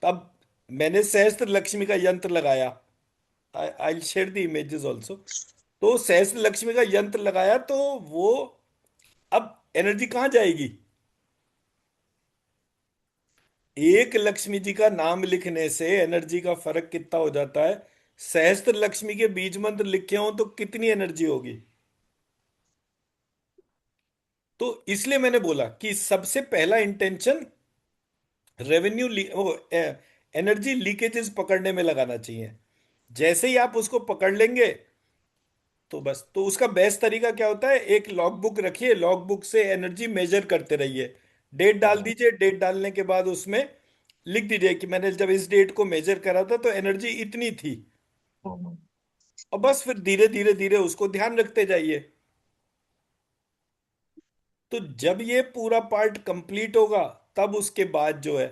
तब मैंने सहस्त्र लक्ष्मी का यंत्र लगाया, आई शेयर द इमेजेस ऑल्सो। तो सहस्त्र लक्ष्मी का यंत्र लगाया तो वो अब एनर्जी कहाँ जाएगी। एक लक्ष्मी जी का नाम लिखने से एनर्जी का फर्क कितना हो जाता है। सहस्त्र लक्ष्मी के बीज मंत्र लिखे हो तो कितनी एनर्जी होगी। तो इसलिए मैंने बोला कि सबसे पहला इंटेंशन रेवेन्यू एनर्जी लीकेजेस पकड़ने में लगाना चाहिए। जैसे ही आप उसको पकड़ लेंगे तो बस। तो उसका बेस्ट तरीका क्या होता है, एक लॉग बुक रखिए, लॉग बुक से एनर्जी मेजर करते रहिए। डेट डाल दीजिए, डेट डालने के बाद उसमें लिख दीजिए कि मैंने जब इस डेट को मेजर करा था तो एनर्जी इतनी थी। और बस फिर धीरे धीरे धीरे उसको ध्यान रखते जाइए। तो जब ये पूरा पार्ट कंप्लीट होगा तब उसके बाद जो है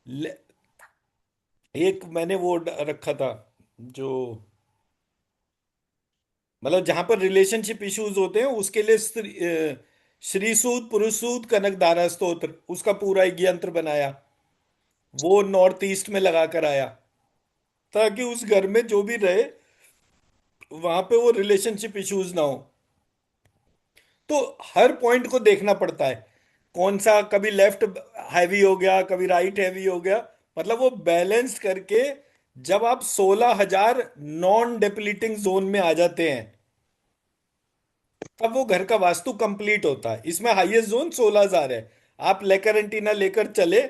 ले- एक मैंने वो रखा था जो मतलब जहां पर रिलेशनशिप इश्यूज होते हैं उसके लिए श्री सूक्त, पुरुष सूक्त, कनक धारा स्तोत्र, उसका पूरा एक यंत्र बनाया। वो नॉर्थ ईस्ट में लगा कर आया ताकि उस घर में जो भी रहे वहां पे वो रिलेशनशिप इश्यूज ना हो। तो हर पॉइंट को देखना पड़ता है, कौन सा कभी लेफ्ट हैवी हो गया, कभी राइट हैवी हो गया। मतलब वो बैलेंस करके जब आप 16,000 नॉन डेप्लीटिंग जोन में आ जाते हैं, तब वो घर का वास्तु कंप्लीट होता है। इसमें हाईएस्ट जोन 16,000 है। आप लेकर एंटीना लेकर चले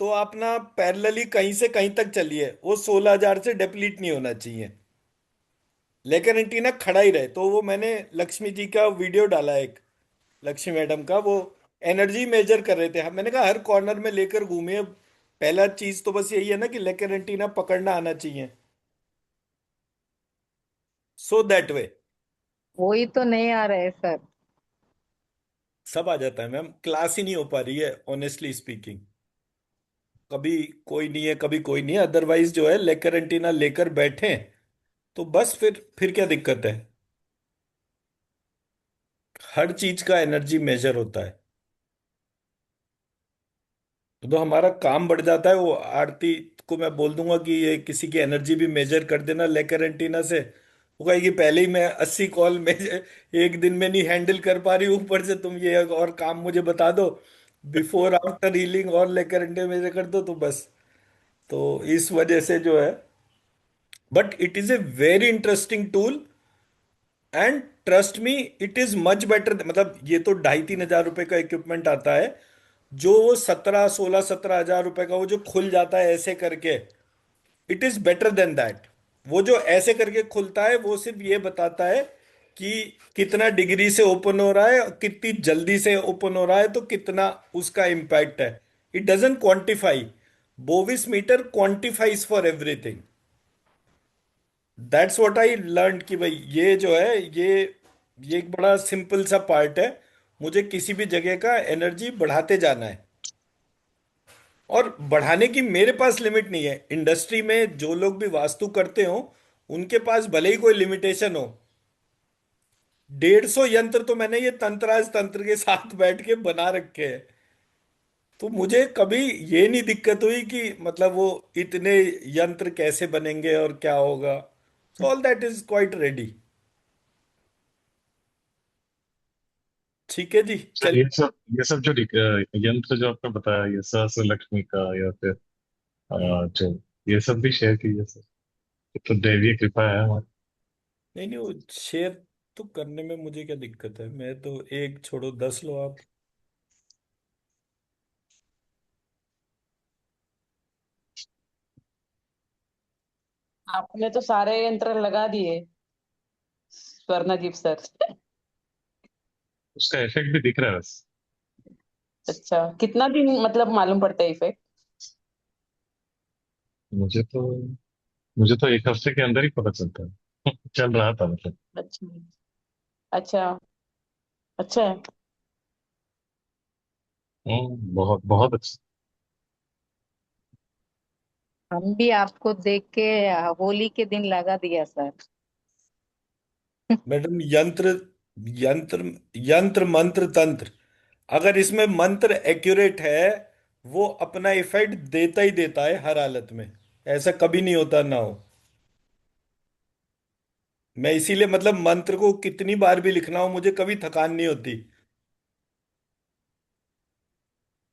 तो आप ना पैरेलली कहीं से कहीं तक चलिए, वो 16,000 से डेप्लीट नहीं होना चाहिए, लेकर एंटीना खड़ा ही रहे। तो वो मैंने लक्ष्मी जी का वीडियो डाला है एक, लक्ष्मी मैडम का, वो एनर्जी मेजर कर रहे थे। मैंने कहा हर कॉर्नर में लेकर घूमिए, पहला चीज तो बस यही है ना कि लेकर एंटीना पकड़ना आना चाहिए, सो दैट वे वही तो नहीं आ रहा है सर। सब आ जाता है। मैम क्लास ही नहीं हो पा रही है ऑनेस्टली स्पीकिंग। कभी कोई नहीं है, कभी कोई नहीं है, अदरवाइज जो है लेकर एंटीना लेकर बैठे तो बस फिर क्या दिक्कत है। हर चीज का एनर्जी मेजर होता है, तो हमारा काम बढ़ जाता है। वो आरती को मैं बोल दूंगा कि ये किसी की एनर्जी भी मेजर कर देना लेकर एंटीना से, वो कहेगी पहले ही मैं 80 कॉल में एक दिन में नहीं हैंडल कर पा रही हूँ, ऊपर से तुम ये और काम मुझे बता दो, बिफोर आफ्टर हीलिंग और लेकर एंटीना मेजर कर दो, तो बस। तो इस वजह से जो है, but it is a very interesting tool, and trust me it is much better. मतलब ये तो 2,500-3,000 रुपए का इक्विपमेंट आता है, जो वो 17-16-17 हजार रुपए का वो जो खुल जाता है ऐसे करके, it is better than that. वो जो ऐसे करके खुलता है वो सिर्फ ये बताता है कि कितना डिग्री से ओपन हो रहा है, कितनी जल्दी से ओपन हो रहा है, तो कितना उसका इम्पैक्ट है। It doesn't quantify. Bovis meter quantifies for everything. That's what I learn कि भाई ये जो है, ये एक बड़ा सिंपल सा पार्ट है। मुझे किसी भी जगह का एनर्जी बढ़ाते जाना है, और बढ़ाने की मेरे पास लिमिट नहीं है। इंडस्ट्री में जो लोग भी वास्तु करते हो, उनके पास भले ही कोई लिमिटेशन हो, 150 यंत्र तो मैंने ये तंत्राज तंत्र के साथ बैठ के बना रखे हैं। तो मुझे कभी ये नहीं दिक्कत हुई कि मतलब वो इतने यंत्र कैसे बनेंगे और क्या होगा। So all that is quite ready. ठीक है जी, सर चलिए। ये सब जो यंत्र जो आपने बताया, ये सहस्त्र लक्ष्मी का या फिर जो ये सब भी शेयर कीजिए सर। ये तो दैवीय कृपा है हमारी। नहीं नहीं, वो शेयर तो करने में मुझे क्या दिक्कत है, मैं तो एक छोड़ो 10 लो आप। आपने तो सारे यंत्र लगा दिए स्वर्णदीप सर। उसका इफेक्ट भी दिख रहा है बस। अच्छा, कितना दिन मतलब मालूम पड़ता है इफेक्ट? मुझे तो मुझे तो एक हफ्ते के अंदर ही पता चलता है। चल रहा था मतलब। अच्छा। अच्छा। अच्छा है। बहुत बहुत अच्छा। हम भी आपको देख के होली के दिन लगा दिया सर। मैडम यंत्र यंत्र यंत्र मंत्र तंत्र, अगर इसमें मंत्र एक्यूरेट है, वो अपना इफेक्ट देता ही देता है हर हालत में। ऐसा कभी नहीं होता ना हो। मैं इसीलिए मतलब मंत्र को कितनी बार भी लिखना हो, मुझे कभी थकान नहीं होती।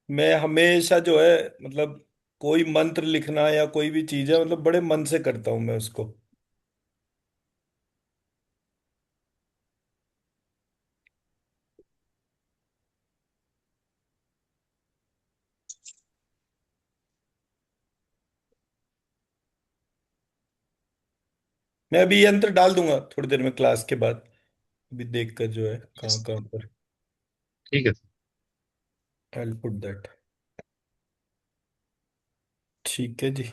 मैं हमेशा जो है, मतलब कोई मंत्र लिखना या कोई भी चीज है, मतलब बड़े मन से करता हूं मैं उसको। मैं अभी यंत्र डाल दूंगा थोड़ी देर में क्लास के बाद, अभी देख कर जो है कहाँ कहाँ पर। ठीक है सर। I put that. ठीक है जी।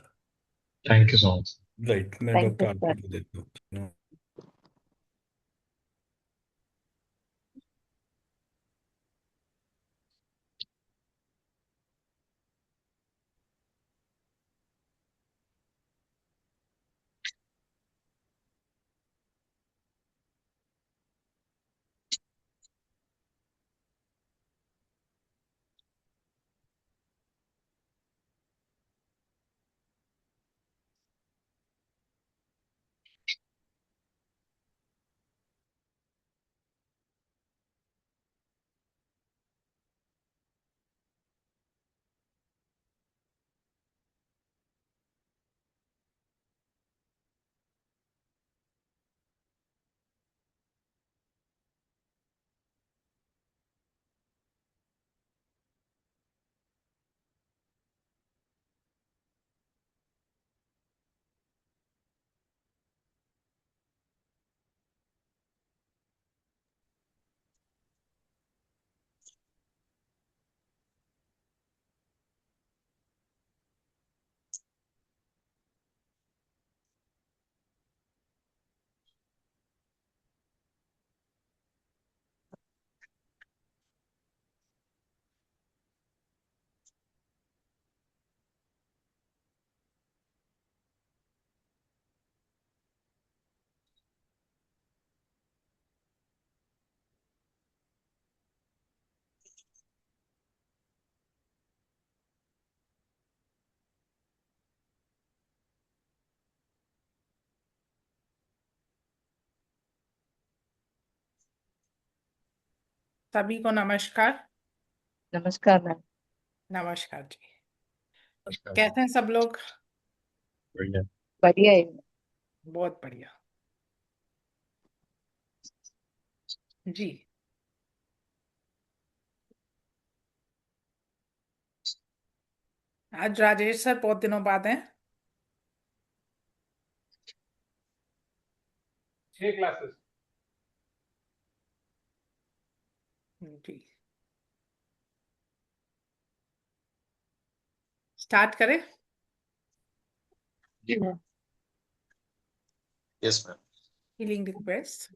Thank you so much. Right, मैं thank doctor you Aarti sir. को देता हूँ। सभी को नमस्कार। नमस्कार मैम। नमस्कार जी। नमस्कार। कैसे हैं सब लोग? बढ़िया। बढ़िया है। बहुत बढ़िया जी। आज राजेश सर बहुत दिनों बाद हैं। 6 क्लासेस। जी, स्टार्ट करें। जी यस मैम। Healing request.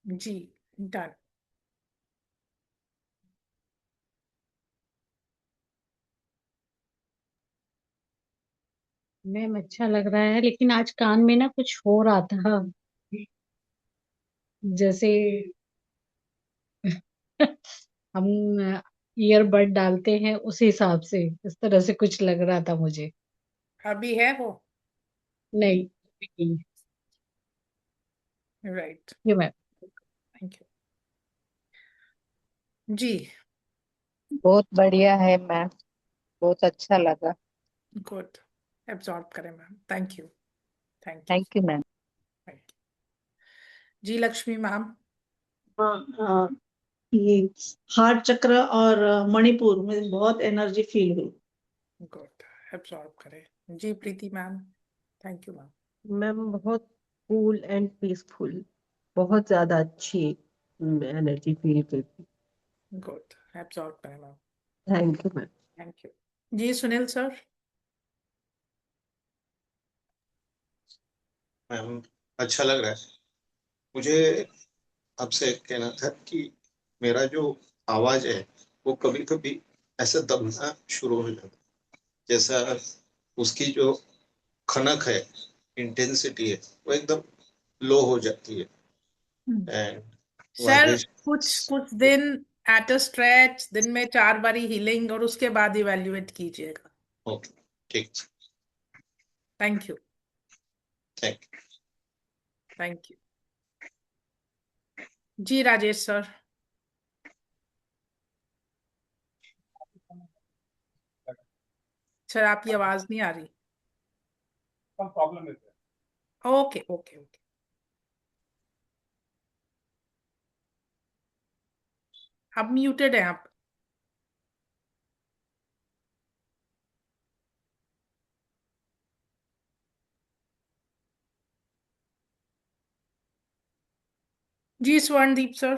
जी, डन। मैम अच्छा लग रहा है, लेकिन आज कान में ना कुछ हो रहा था, जैसे हम ईयरबड डालते हैं उस हिसाब से, इस तरह से कुछ लग रहा था मुझे। अभी है वो? नहीं, नहीं। राइट, ये मैम। थैंक यू जी। बहुत बढ़िया है मैम, बहुत अच्छा लगा। गुड, एब्जॉर्ब करें ma'am. Thank you, thank you, thank you ma'am. Thank you जी। लक्ष्मी मैम। हाँ हाँ, ये हार्ट चक्र और मणिपुर में बहुत एनर्जी फील हुई। गुड, एब्जॉर्ब करें जी। Preeti ma'am. Thank you ma'am. Ma'am बहुत कूल एंड पीसफुल, बहुत ज्यादा अच्छी एनर्जी फील करती। गुड, एब्जॉर्ब करें ma'am. Thank you ma'am. Thank you जी। सुनील सर। मैम अच्छा लग रहा है। मुझे आपसे कहना था कि मेरा जो आवाज है वो कभी कभी ऐसा दबना शुरू हो जाता है, जैसा उसकी जो खनक है, इंटेंसिटी है, वो एकदम लो हो जाती है एंड सर वाइब्रेशन। कुछ दिन एट अ स्ट्रेच, दिन में 4 बारी हीलिंग, और उसके बाद इवेल्युएट कीजिएगा। ओके, ठीक, thank you. Thank you. Thank you जी। राजेश सर। सर आपकी आवाज नहीं आ रही। Okay okay okay. आप म्यूटेड हैं आप। जी स्वर्णदीप सर।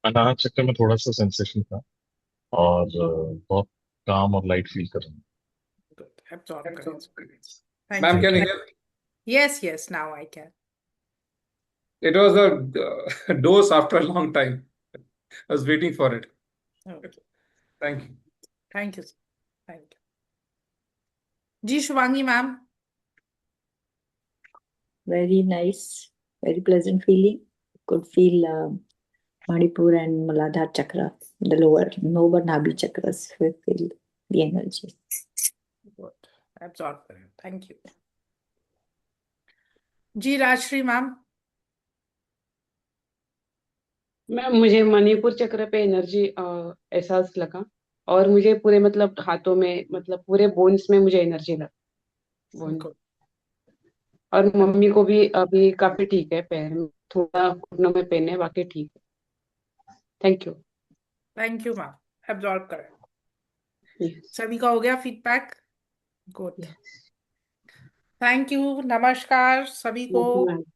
अनाहत चक्कर में थोड़ा सा सेंसेशन था और बहुत काम और लाइट फील कर रहा हूँ। गुड। एब्जॉर्ब करें। Thank ma'am you. Can you here? Yes yes, now I can. It was a dose after a long time. I was waiting for it. Thank you. Thank you thank you जी। Shivangi ma'am. Very nice, very pleasant feeling. Could feel Manipur and Muladhara chakra, the lower Nabi chakras. We feel the energy. Good. Absorb करें। Thank you जी। Rajshree ma'am. Ma'am मुझे मणिपुर चक्र पे energy एहसास लगा, और मुझे पूरे मतलब हाथों में, मतलब पूरे बोन्स में मुझे एनर्जी लगा, बोन। गुड। और मम्मी को भी अभी काफी ठीक है, पैर में थोड़ा घुटनों में पेन है, बाकी ठीक है। Thank you. Thank you ma'am. Absorb करें। Yes. सभी का हो गया feedback? Good. Yes. Thank you. नमस्कार सभी को। Thank you, ma'am.